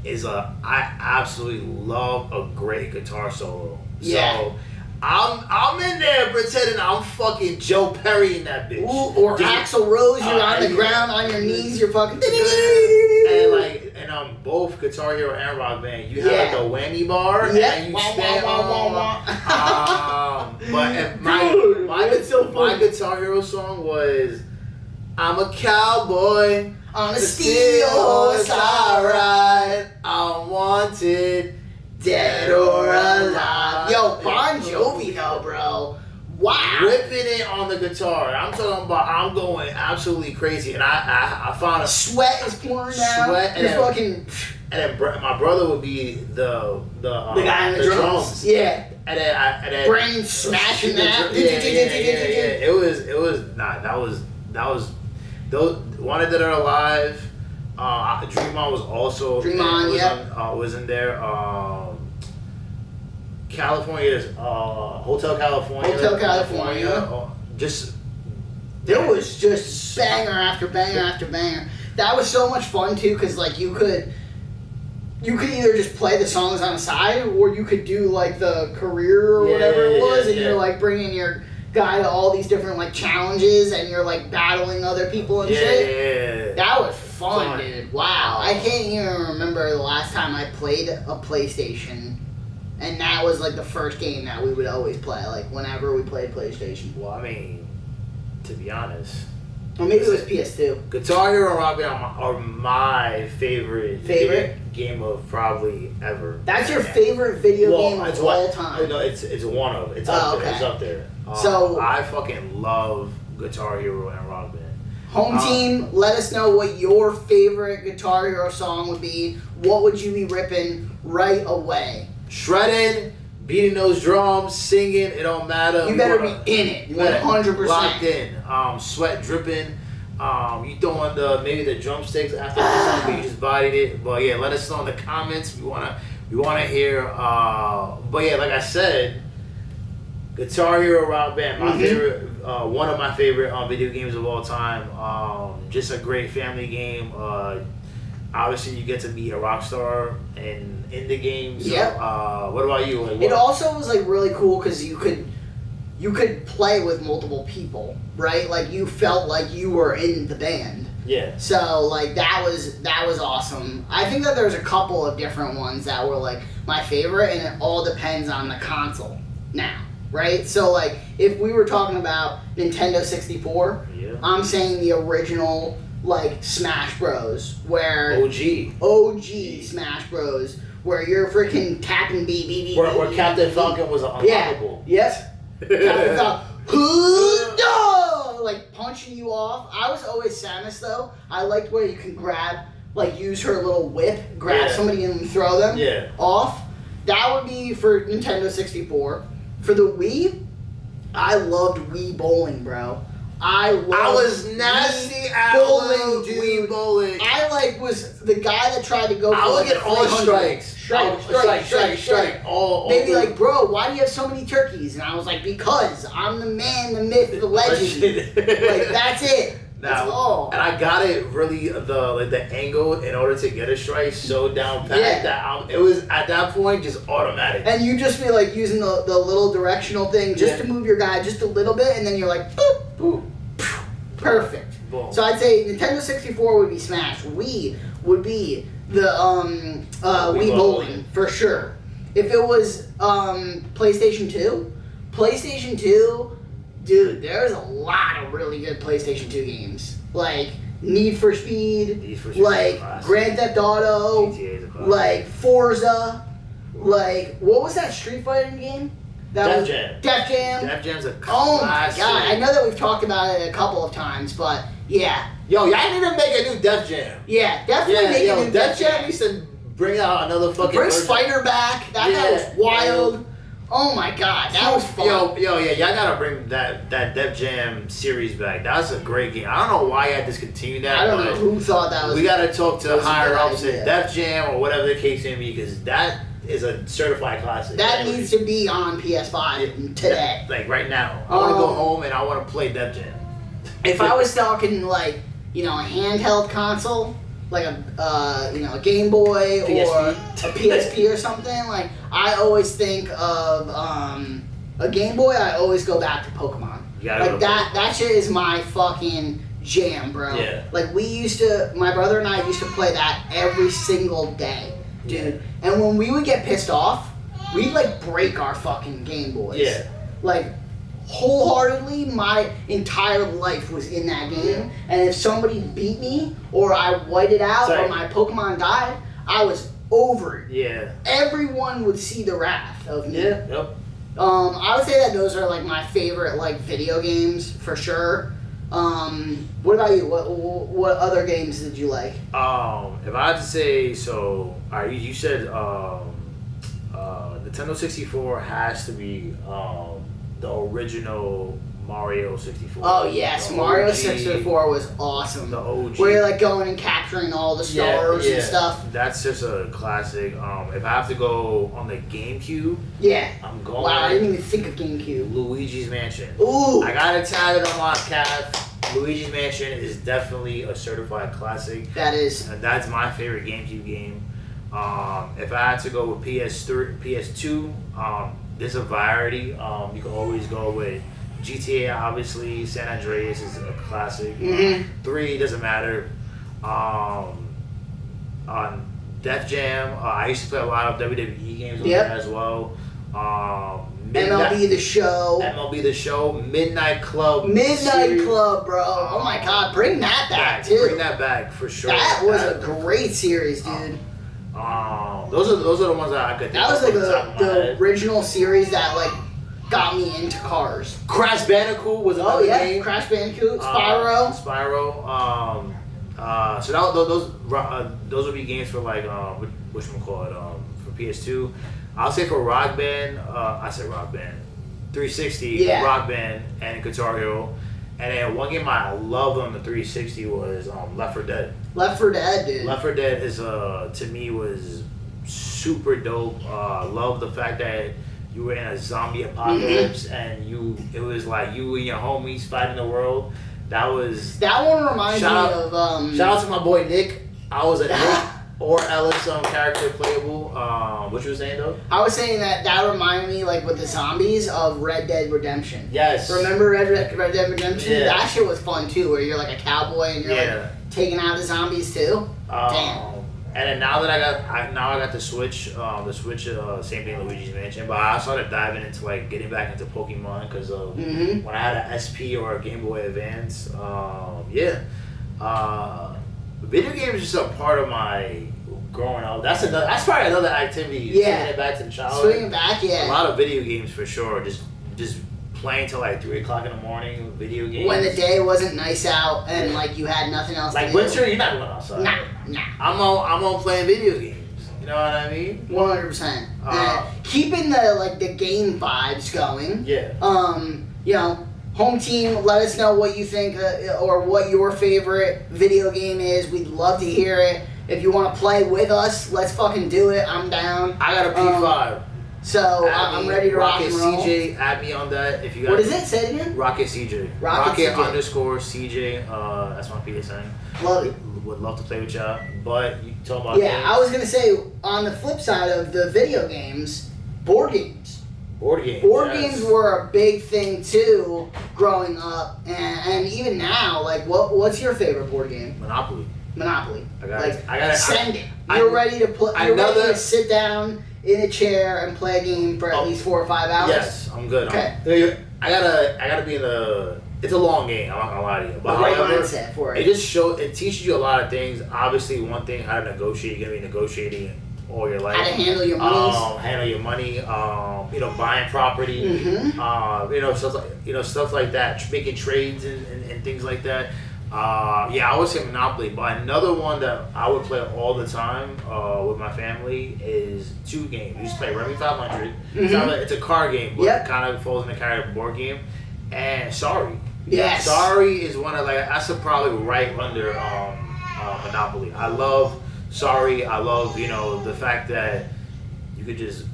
is I absolutely love a great guitar solo. Yeah. So I'm in there pretending I'm fucking Joe Perry in that bitch. Ooh, or Axl Rose, you're on the ground on your knees, you're fucking. And both Guitar Hero and Rock Band, you have like the whammy bar, and you stand but my Guitar Hero song was, I'm a cowboy on a steel horse I ride, I'm wanted, dead or alive. Yo, Bon Jovi though, bro. Wow. Ripping it on the guitar. I'm talking about, I'm going absolutely crazy. And I found a sweat is pouring down. Sweat. You're fucking. And then my brother would be the guy in the drums. Yeah. And then brain smashing that. Yeah. It was those one that are alive. Dream On was also was in there. California's Hotel California. There was just banger after banger after banger. That was so much fun too, because like you could either just play the songs on the side, or you could do like the career or whatever it was, and you're like bringing your guy to all these different like challenges, and you're like battling other people and shit. That was fun, dude. Wow. I can't even remember the last time I played a PlayStation. And that was like the first game that we would always play, like whenever we played PlayStation. Well, I mean, to be honest. Or maybe it was PS2. Guitar Hero and Rock Band are my favorite game of probably ever. That's your favorite video game of all time? No, it's one of. It's up there. It's up there. So I fucking love Guitar Hero and Rock Band. Home team, let us know what your favorite Guitar Hero song would be. What would you be ripping right away? Shredding, beating those drums, singing, it don't matter. You better be in it, 100%. Locked in, sweat dripping. You throwing maybe the drumsticks after the song, but you just bodied it. But yeah, let us know in the comments. We wanna hear. But yeah, like I said, Guitar Hero, Rock Band, my favorite, one of my favorite video games of all time. Just a great family game. Obviously, you get to meet a rock star in the game. So, what about you? Like, it also was like really cool because you could play with multiple people, right? Like you felt like you were in the band. Yeah. So like that was awesome. I think that there's a couple of different ones that were like my favorite, and it all depends on the console now, right? So like if we were talking about Nintendo 64, I'm saying the original. Like Smash Bros, where OG Smash Bros, where you're freaking tapping B. Where Captain Falcon was unlockable. Yes. Captain Falcon, like punching you off. I was always Samus though. I liked where you can grab, like use her little whip, grab somebody and throw them off. That would be for Nintendo 64. For the Wii, I loved Wii Bowling, bro. I was nasty at bowling, dude. Wii bowling. I was the guy that tried to go for I would get all strikes. Strike. All they'd be like, bro, why do you have so many turkeys? And I was like, because I'm the man, the myth, the legend. Like, that's it. That's all. And I got it really, the angle in order to get a strike so down pat that it was, at that point, just automatic. And you just be like using the little directional thing just to move your guy just a little bit, and then you're like, boop, boop. Perfect. Boom. So I'd say Nintendo 64 would be Smash. Wii would be the Wii Bowling for sure. If it was PlayStation 2, dude, there's a lot of really good PlayStation 2 games. Like Need for Speed, like Grand Theft Auto, like Forza, like what was that Street Fighter game? Def Jam. Def Jam. Def Jam's a classic. Oh my god! I know that we've talked about it a couple of times, but yeah. Yo, y'all need to make a new Def Jam. Yeah, definitely make a new Def Jam needs to bring out another fucking. Bring version. Spider back. That guy was wild. Oh my god, that was fun. Yo, y'all gotta bring that Def Jam series back. That's a great game. I don't know why I discontinued that. I don't know who thought that was. We gotta talk to higher ups idea. at Def Jam or whatever the case may be, because that is a certified classic. That needs to be on PS5 today. Like right now. I wanna go home and I wanna play Def Jam. If I was talking like, a handheld console, like a Game Boy or PSP. a PSP or something, like I always think of a Game Boy. I always go back to Pokemon. Like that shit is my fucking jam, bro. Yeah. Like my brother and I used to play that every single day, dude. And when we would get pissed off, we'd like break our fucking Game Boys. Yeah. Like wholeheartedly, my entire life was in that game. And if somebody beat me or I whited out or my Pokemon died, I was over it. Yeah. Everyone would see the wrath of me. Yeah. Yep. I would say that those are like my favorite like video games for sure. What about you? What other games did you like? If I had to say, so you said Nintendo 64 has to be the original Mario 64. Oh yes, Mario 64 was awesome. The OG. Where you're like going and capturing all the stars and stuff. That's just a classic. If I have to go on the GameCube, I'm going. Wow, I didn't even think of GameCube. Luigi's Mansion. Ooh. I got it tatted on my calf. Luigi's Mansion is definitely a certified classic. That is. And that's my favorite GameCube game. If I had to go with PS3, PS2, there's a variety. You can always go with GTA, obviously. San Andreas is a classic. 3 doesn't matter. On Def Jam, I used to play a lot of WWE games on there as well. MLB The Show. MLB The Show. Midnight Club. Club, bro. Oh my god, bring that back too. Bring that back for sure. That was a great series, dude. Those are the ones that I could think that was of. Like the original series that like got me into cars. Crash Bandicoot was another game. Crash Bandicoot, Spyro. So those would be games for like whatchamacallit, for PS2. I'll say for Rock Band, 360, Rock Band, and Guitar Hero. And then one game I loved on the 360 was Left 4 Dead. Left 4 Dead, dude. Left 4 Dead is to me was super dope. Love the fact that you were in a zombie apocalypse and it was like you and your homies fighting the world. That one reminds me of shout out to my boy Nick. I was a Nick or Ellis character playable. What you were saying though? I was saying that reminded me like with the zombies of Red Dead Redemption. Yes. Remember Red Dead Redemption? Yeah. That shit was fun too, where you're like a cowboy and you're like taking out the zombies too. Damn. And then now that I got the Switch, same thing, Luigi's Mansion. But I started diving into like getting back into Pokemon because when I had an SP or a Game Boy Advance. Video games is just a part of my growing up. That's probably another activity. Swinging it back to the childhood. Swinging back, A lot of video games for sure. Just playing till like 3 o'clock in the morning. Video games. When the day wasn't nice out and like you had nothing else. Like to do. winter, you're not going outside. Nah. I'm on playing video games. You know what I mean? 100%. Keeping the game vibes going. Yeah. Home team, let us know what you think or what your favorite video game is. We'd love to hear it. If you want to play with us, let's fucking do it. I'm down. I got a P5. So I'm ready to rock and roll. CJ, add me on that if you got. What is it? Say it again. Rocket CJ. Rocket _CJ. That's my PSN. Love it. Would love to play with y'all. But you talking about games. games. I was gonna say on the flip side of the video games, board games. Board games were a big thing too, growing up, and even now. Like, what's your favorite board game? Monopoly. I got it. Send it. You're ready to play. You're ready to sit down in a chair and play a game for at least 4 or 5 hours. Yes, I'm good. Okay. I gotta be in the. It's a long game. I'm not gonna lie to you. But right mindset for it. It teaches you a lot of things. Obviously, one thing, how to negotiate. You're gonna be negotiating all your life. How to handle your monies. Handle your money. Buying property. Stuff like that. Making trades and things like that. I would say Monopoly, but another one that I would play all the time with my family is two games. We used to play Remy 500. It's a card game, but it kind of falls in the category of a board game. And Sorry. Yes. Sorry is one of that's probably right under Monopoly. I love Sorry. I love the fact that you could just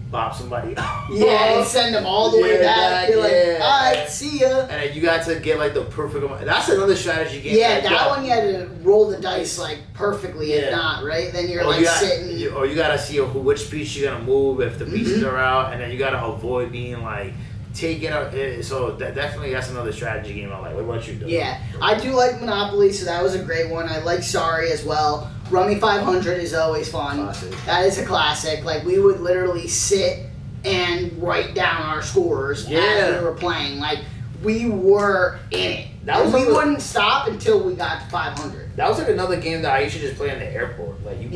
bop somebody. And send them all the way back. You're like, alright, see ya. And then you got to get like the perfect amount. That's another strategy game. Yeah, that one you had to roll the dice like perfectly. If not, right, then you're sitting. Or you gotta see which piece you're gonna move if the pieces are out, and then you gotta avoid being like taking up. So definitely that's another strategy game I like. What about you, though? Yeah, I do like Monopoly, so that was a great one. I like Sorry as well. Rummy 500 is always fun. Classic. That is a classic. Like, we would literally sit and write down our scores as we were playing. Like, we were in it. We wouldn't stop until we got to 500. That was like another game that I used to just play in the airport. Like, you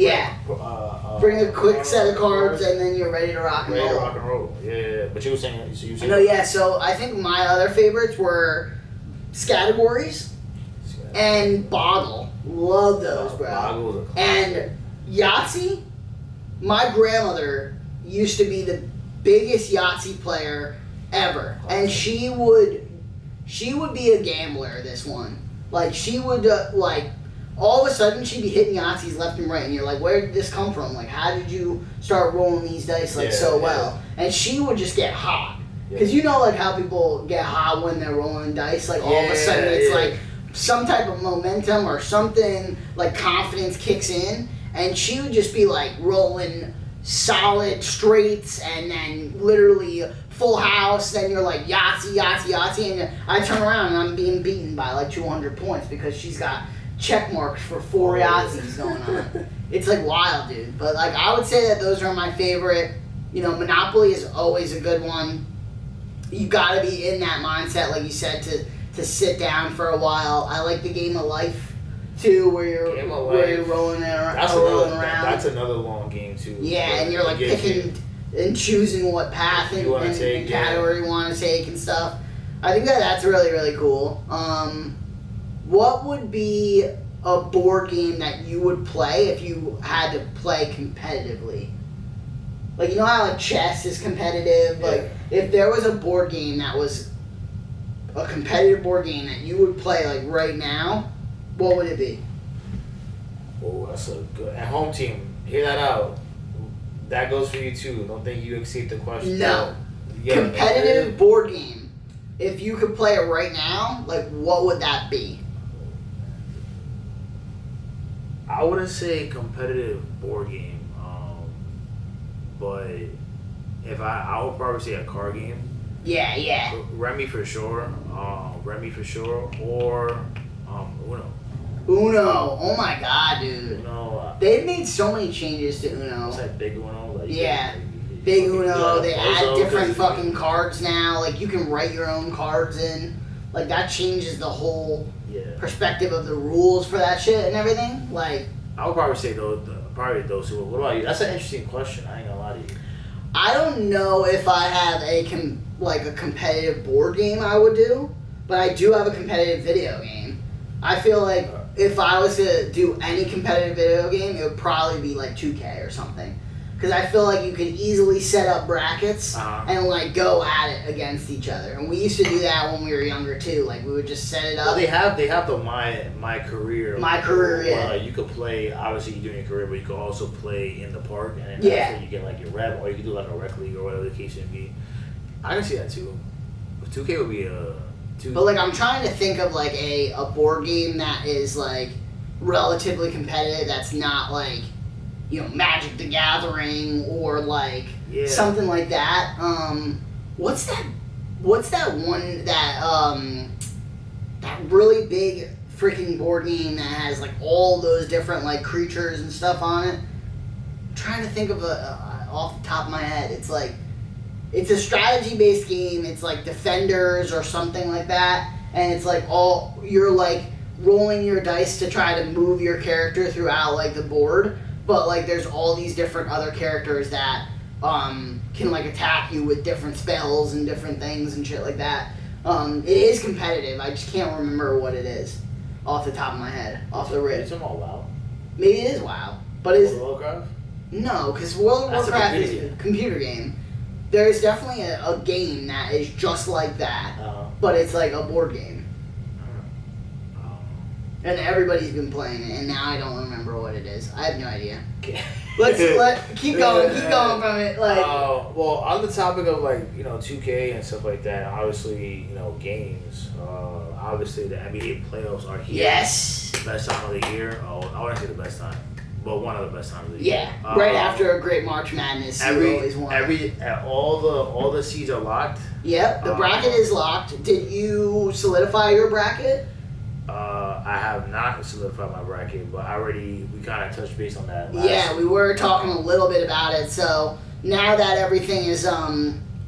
bring a quick set of cards and then you're ready to rock and roll. Ready to rock and roll. Yeah. But you were saying. So I think my other favorites were Scattergories and Boggle. Love those, bro. Boggle's a and Yahtzee. My grandmother used to be the biggest Yahtzee player ever, and she would be a gambler. This one, like, she would all of a sudden she'd be hitting Yahtzees left and right, and you're like, where did this come from? Like, how did you start rolling these dice so well? And she would just get hot, because like how people get hot when they're rolling dice. Like, all of a sudden it's like some type of momentum or something, like confidence kicks in, and she would just be like rolling solid straights and then literally full house. Then you're like Yahtzee, and I turn around and I'm being beaten by like 200 points because she's got check marks for 4 Yahtzees going on. It's like wild, dude. But like, I would say that those are my favorite. Monopoly is always a good one. You gotta be in that mindset, like you said, to sit down for a while. I like the Game of Life too, where you're rolling around. That's another long game too. Yeah, and you're like picking and choosing what path and category you want to take and stuff. I think that's really, really cool. What would be a board game that you would play if you had to play competitively? Like, you know how like chess is competitive? Like, if there was a board game that was a competitive board game that you would play like right now, what would it be? Oh, that's a good. At home team, hear that out. That goes for you too. Don't think you exceed the question. No. Competitive board game. If you could play it right now, like, what would that be? I wouldn't say competitive board game, but if I would probably say a card game. Yeah. Remy for sure. Or Uno. Uno. Oh my god, dude. Uno. They've made so many changes to Uno. It's like Big Uno. Like, Big Uno. They add different fucking cards now. Like, you can write your own cards in. Like, that changes the whole perspective of the rules for that shit and everything. Like, I would probably say those two. What about you? That's an interesting question. I ain't gonna lie to you. I don't know if I have a competitive board game I would do, but I do have a competitive video game. I feel like if I was to do any competitive video game, it would probably be like 2K or something. Because I feel like you could easily set up brackets and like go at it against each other. And we used to do that when we were younger too. Like, we would just set it up. Well, they have the my career. My career, yeah. You could play, obviously you're doing your career, but you could also play in the park, and then you get like your rep, or you could do like a rec league or whatever the case may be. I can see that too. 2K would be But like, I'm trying to think of like a board game that is like relatively competitive. That's not like, Magic the Gathering or like something like that. What's that one that really big freaking board game that has like all those different like creatures and stuff on it? I'm trying to think of off the top of my head. It's like, it's a strategy based game. It's like Defenders or something like that, and it's like you're like rolling your dice to try to move your character throughout like the board. but like there's all these different other characters that can like attack you with different spells and different things and shit like that. It is competitive. I just can't remember what it is off the top of my head, off the rip. It's all WoW. Maybe it is WoW, but is World of Warcraft? no, because World of That's a Warcraft computer is a computer game. There is definitely a game that is just like that, but it's like a board game. And everybody's been playing it, and now I don't remember what it is. I have no idea. Keep going from it. Like, well, on the topic of like 2K and stuff like that, obviously games. Obviously the NBA playoffs are here. yes, Best time of the year. Oh, I wouldn't say the best time, but one of the best times of the year. yeah, right after a great March Madness, you always won. All the seeds are locked. Yep, the bracket is locked. Did you solidify your bracket? I have not solidified my bracket, but we kind of touched base on that. Yeah, we were talking a little bit about it. So now that everything is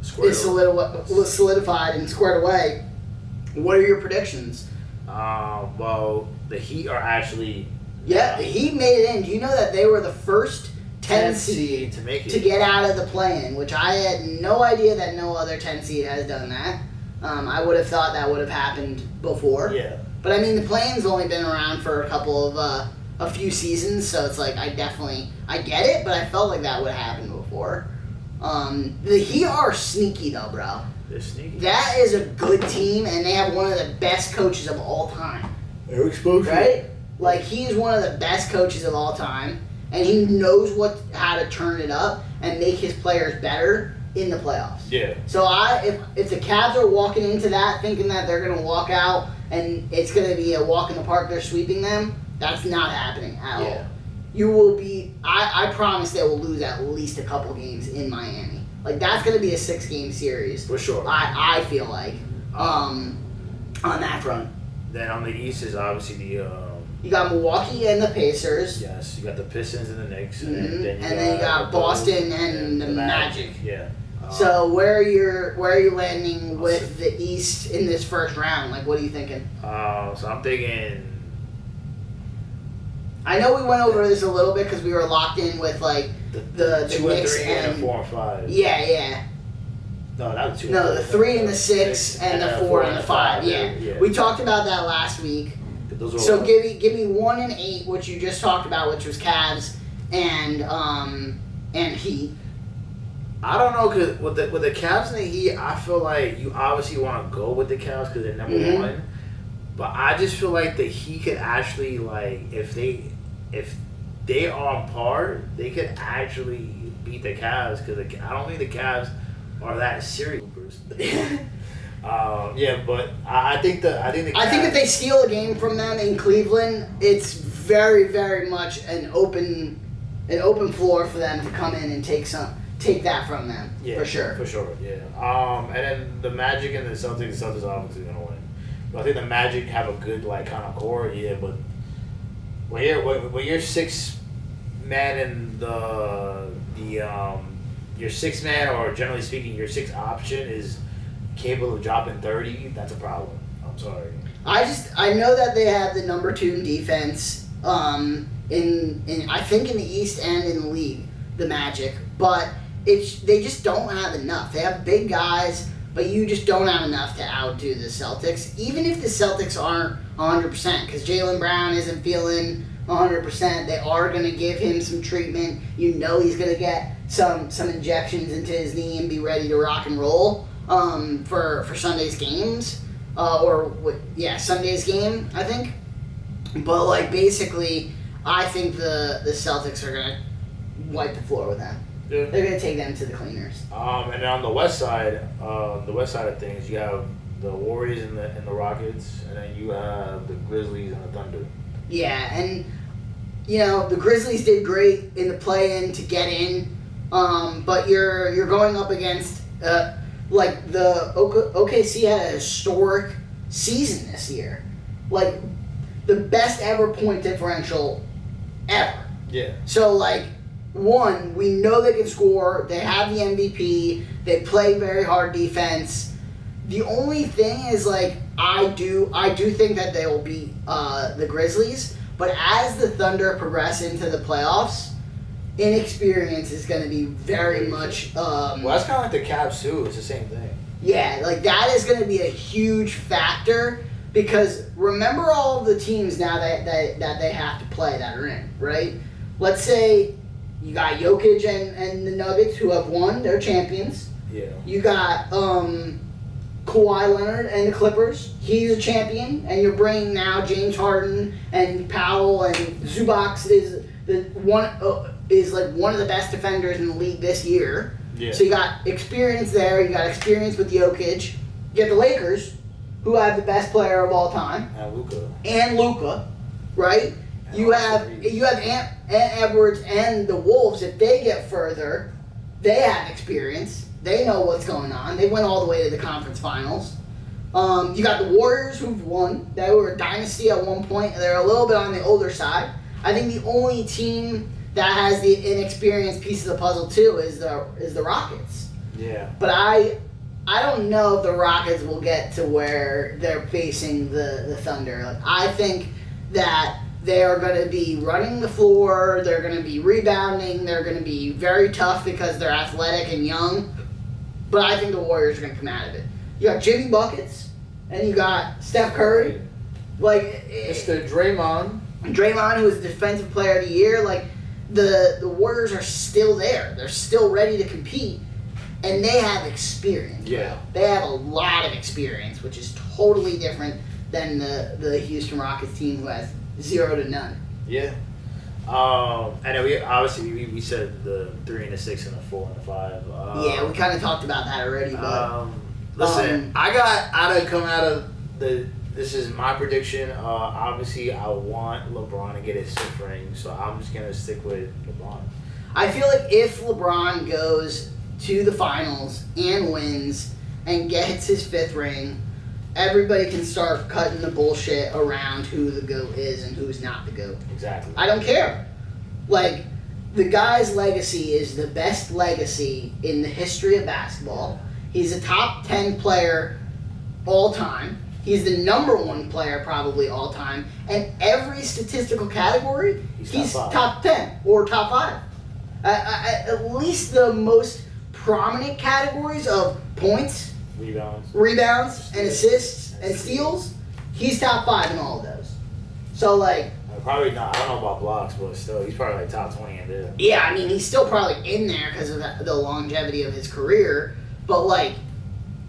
solidified and squared away, what are your predictions? Well, the Heat are actually. Yeah, the Heat made it in. Do you know that they were the first 10 seed to make it to get out of the play-in, which I had no idea that no other 10 seed has done that. I would have thought that would have happened before. Yeah. But I mean, the play-in's only been around for a few seasons, so it's like I get it, but I felt like that would have happened before. The Heat are sneaky though, bro. They're sneaky. That is a good team, and they have one of the best coaches of all time. Eric Spoelstra. Right? Like, he's one of the best coaches of all time, and he knows how to turn it up and make his players better in the playoffs. Yeah. So if the Cavs are walking into that thinking that they're going to walk out and it's going to be a walk in the park, they're sweeping them, that's not happening at all. You will be, I promise they will lose at least a couple games in Miami. Like, that's going to be a 6-game series. For sure. I feel like, on that front. Then on the East is obviously the... You got Milwaukee and the Pacers. Yes, you got the Pistons and the Knicks. Mm-hmm. And then you got Boston and the Magic. Yeah. So where are you landing with the East in this first round? Like, what are you thinking? So I'm thinking... I know we went over this a little bit because we were locked in with, like, the 2 and Knicks 3 and 4 and 5. Yeah. No, not the 2 No, and the 4. 3 and the 6 and the 4 and the 5. Yeah. We talked about that last week. So give me 1 and 8, which you just talked about, which was Cavs and Heat. I don't know, because with the Cavs and the Heat, I feel like you obviously want to go with the Cavs because they're number one. But I just feel like the Heat could actually, like, if they are on par, they could actually beat the Cavs because I don't think the Cavs are that serious. Yeah, but I think the Cavs, I think if they steal a game from them in Cleveland, it's very, very much an open floor for them to come in and take that from them. Yeah, for sure. For sure, yeah. And then the Magic and the Celtics are obviously gonna win. But I think the Magic have a good kind of core, but when you're 6 man in your 6 man, or generally speaking your 6 option is capable of dropping 30, that's a problem. I'm sorry. I know that they have the number 2 in defense in I think in the East and in the league, the Magic, but they just don't have enough. They have big guys, but you just don't have enough to outdo the Celtics, even if the Celtics aren't 100%, because Jaylen Brown isn't feeling 100%. They are going to give him some treatment. You know he's going to get some injections into his knee and be ready to rock and roll for Sunday's games. Sunday's game, I think. But, like, basically, I think the Celtics are going to wipe the floor with them. Yeah. They're going to take them to the cleaners. And then on the west side of things, you have the Warriors and the Rockets, and then you have the Grizzlies and the Thunder. Yeah, and, the Grizzlies did great in the play-in to get in, but you're going up against, the OKC had a historic season this year. Like, the best ever point differential ever. Yeah. So, like, one, we know they can score. They have the MVP. They play very hard defense. The only thing is, like, I do think that they will beat the Grizzlies. But as the Thunder progress into the playoffs, inexperience is going to be very much. Well, that's kind of like the Cavs too. It's the same thing. Yeah, like that is going to be a huge factor because remember all of the teams now that they have to play that are in, right? Let's say you got Jokic and the Nuggets who have won, they're champions. Yeah. You got Kawhi Leonard and the Clippers. He's a champion, and you're bringing now James Harden and Powell and Zubac is like one of the best defenders in the league this year. Yeah. So you got experience there. You got experience with Jokic. You got the Lakers, who have the best player of all time, And Luka. right? And You have Ant Edwards and the Wolves. If they get further, they have experience. They know what's going on. They went all the way to the conference finals. You got the Warriors who've won. They were a dynasty at one point. They're a little bit on the older side. I think the only team that has the inexperienced piece of the puzzle too is the Rockets. Yeah. But I don't know if the Rockets will get to where they're facing the Thunder. Like, I think that they are going to be running the floor. They're going to be rebounding. They're going to be very tough because they're athletic and young. But I think the Warriors are going to come out of it. You got Jimmy Buckets, and you got Steph Curry. Like Mr. Draymond. Draymond, who was Defensive Player of the Year. Like the Warriors are still there. They're still ready to compete, and they have experience. Yeah. They have a lot of experience, which is totally different than the Houston Rockets team who has 0 to none. Yeah. And then we said the 3 and the 6 and the 4 and the 5. Yeah, we kind of talked about that already, but listen, I gotta come out of the. This is my prediction. Obviously, I want LeBron to get his 5th ring, so I'm just gonna stick with LeBron. I feel like if LeBron goes to the finals and wins and gets his 5th ring, everybody can start cutting the bullshit around who the GOAT is and who's not the GOAT. Exactly. I don't care. Like, the guy's legacy is the best legacy in the history of basketball. He's a top 10 player all time. He's the number 1 player probably all time. And every statistical category, he's top 10 or top 5. At least the most prominent categories of points, rebounds and assists and steals, he's top 5 in all of those. So, like... Probably not. I don't know about blocks, but still, he's probably like top 20 in there. Yeah, I mean, he's still probably in there because of the longevity of his career. But, like,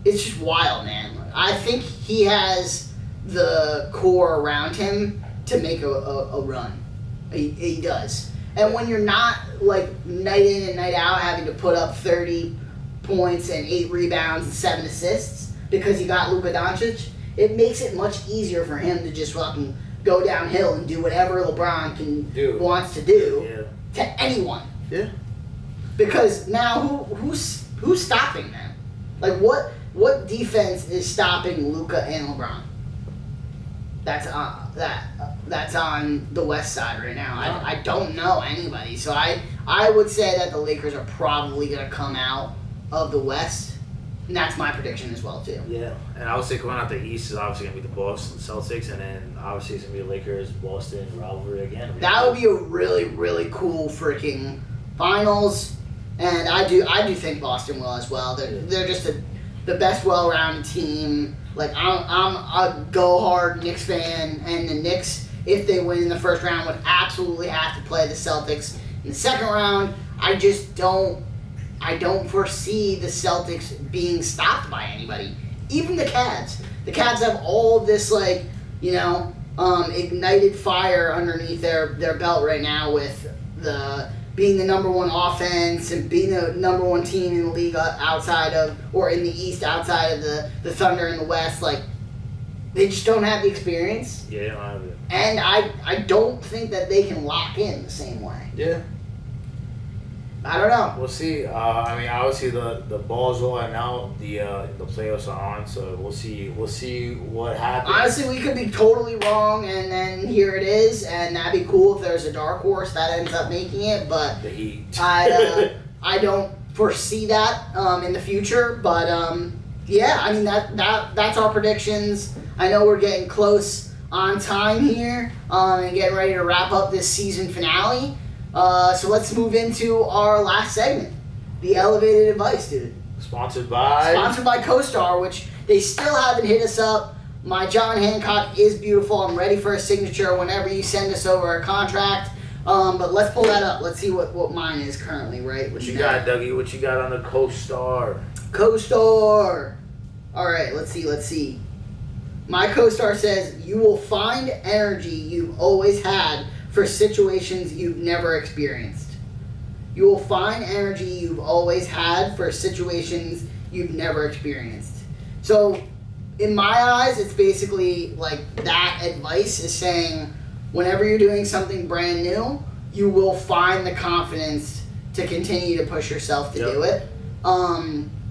it's just wild, man. I think he has the core around him to make a run. He does. And when you're not, like, night in and night out having to put up 30 points and 8 rebounds and 7 assists because you got Luka Doncic, it makes it much easier for him to just fucking go downhill and do whatever LeBron wants to do to anyone. Yeah. Because now who's stopping them? Like what defense is stopping Luka and LeBron? That's on the West side right now. I don't know anybody. So I would say that the Lakers are probably gonna come out of the West. And that's my prediction as well, too. Yeah, and I would say going out the East is obviously going to be the Boston Celtics, and then obviously it's going to be the Lakers-Boston rivalry again. That would be a really, really cool freaking finals, and I do think Boston will as well. They're just the best well-rounded team. Like, I'm a go-hard Knicks fan, and the Knicks, if they win in the first round, would absolutely have to play the Celtics in the second round. I don't foresee the Celtics being stopped by anybody. Even the Cavs. The Cavs have all this, like, ignited fire underneath their belt right now with being the number 1 offense and being the number 1 team in the league outside of, or in the East outside of the Thunder in the West. Like, they just don't have the experience. Yeah, they don't have it. And I don't think that they can lock in the same way. Yeah. I don't know. We'll see. I mean, obviously the ball's rolling out. The playoffs are on, so we'll see. We'll see what happens. Honestly, we could be totally wrong, and then here it is, and that'd be cool if there's a dark horse that ends up making it. But the Heat. I don't foresee that in the future. But yeah, I mean that's our predictions. I know we're getting close on time here and getting ready to wrap up this season finale. So let's move into our last segment, the elevated advice, dude. Sponsored by CoStar, which they still haven't hit us up. My John Hancock is beautiful. I'm ready for a signature whenever you send us over a contract. But let's pull that up. Let's see what mine is currently, right? What you got, Dougie? What you got on the CoStar? CoStar. All right, let's see. My CoStar says, you will find energy you've always had for situations you've never experienced. You will find energy you've always had for situations you've never experienced. So, in my eyes, it's basically like that advice is saying, whenever you're doing something brand new, you will find the confidence to continue to push yourself to do it.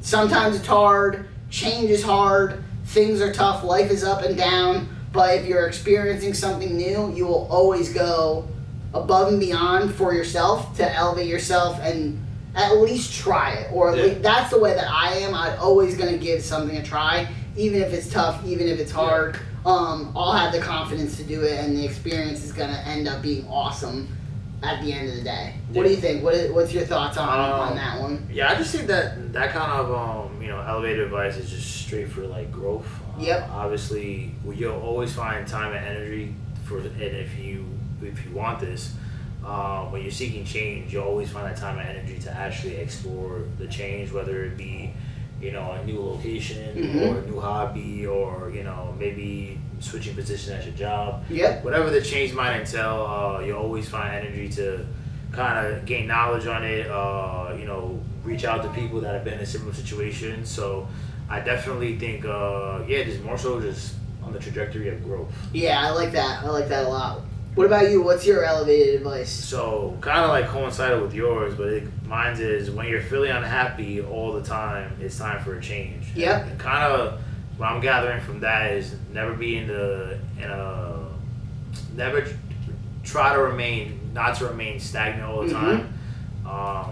Sometimes it's hard, change is hard, things are tough, life is up and down, but if you're experiencing something new, you will always go above and beyond for yourself to elevate yourself and at least try it. Or at least, that's the way that I am. I'm always going to give something a try, even if it's tough, even if it's hard. I'll have the confidence to do it, and the experience is going to end up being awesome at the end of the day. What do you think? What's your thoughts on that one? Yeah, I just think that kind of elevated advice is just straight for like growth. Yep. Obviously, you'll always find time and energy and if you want this, when you're seeking change, you'll always find that time and energy to actually explore the change, whether it be a new location or a new hobby, or maybe switching position at your job. Yep. Whatever the change might entail, you'll always find energy to kind of gain knowledge on it. Reach out to people that have been in a similar situation. So I definitely think, just more so just on the trajectory of growth. Yeah, I like that. I like that a lot. What about you? What's your elevated advice? So, kind of like coincided with yours, but mine is when you're feeling unhappy all the time, it's time for a change. Yep. And kind of what I'm gathering from that is never try to not to remain stagnant all the time.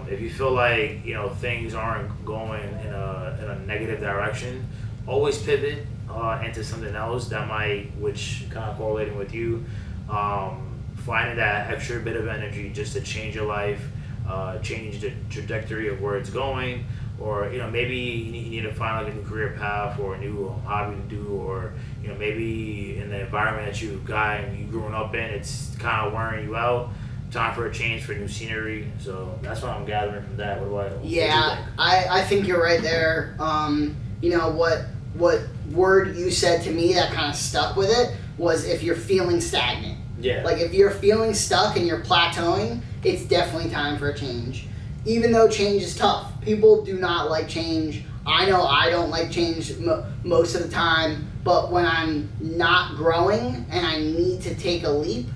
If you feel like things aren't going in a negative direction, always pivot into something else which kind of correlating with you. Finding that extra bit of energy just to change your life, change the trajectory of where it's going, or maybe you need to find like a new career path or a new hobby to do, or maybe in the environment that you've got and you've grown up in, it's kind of wearing you out. Time for a change, for new scenery. So that's what I'm gathering from that. What do you think? I think you're right there. What word you said to me that kind of stuck with it was if you're feeling stagnant. Yeah. Like if you're feeling stuck and you're plateauing, it's definitely time for a change. Even though change is tough. People do not like change. I know I don't like change most of the time, but when I'm not growing and I need to take a leap,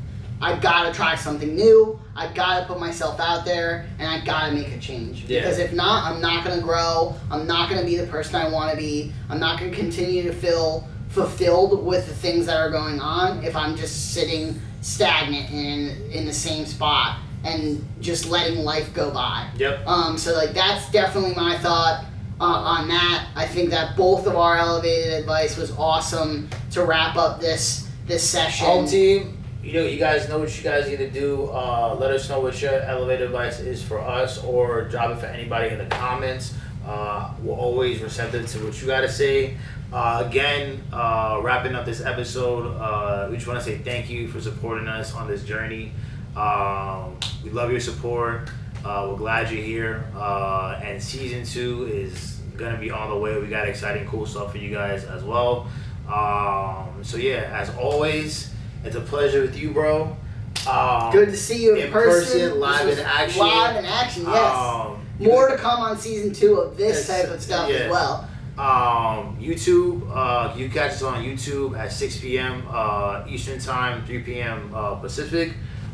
I gotta try something new. I gotta put myself out there, and I gotta make a change. Yeah. Because if not, I'm not gonna grow. I'm not gonna be the person I want to be. I'm not gonna continue to feel fulfilled with the things that are going on if I'm just sitting stagnant in the same spot and just letting life go by. Yep. So like that's definitely my thought on that. I think that both of our elevated advice was awesome to wrap up this session. Home team. You guys know what you guys need to do. Let us know what your elevated advice is for us, or drop it for anybody in the comments. We're always receptive to what you got to say. Again, wrapping up this episode, we just want to say thank you for supporting us on this journey. We love your support. We're glad you're here. And season 2 is going to be on the way. We got exciting, cool stuff for you guys as well. So yeah, as always, it's a pleasure with you, bro. Good to see you in person. Live in action. Live in action, yes. More to come on season 2 of this type of stuff as well. YouTube, you catch us on YouTube at 6 p.m. Eastern Time, 3 p.m. Pacific.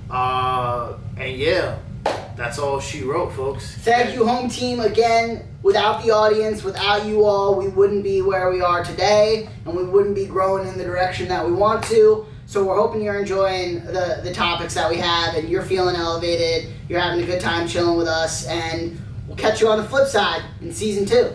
And yeah, that's all she wrote, folks. Thank you, home team. Again, without the audience, without you all, we wouldn't be where we are today, and we wouldn't be growing in the direction that we want to. So we're hoping you're enjoying the topics that we have, and you're feeling elevated, you're having a good time chilling with us, and we'll catch you on the flip side in season 2.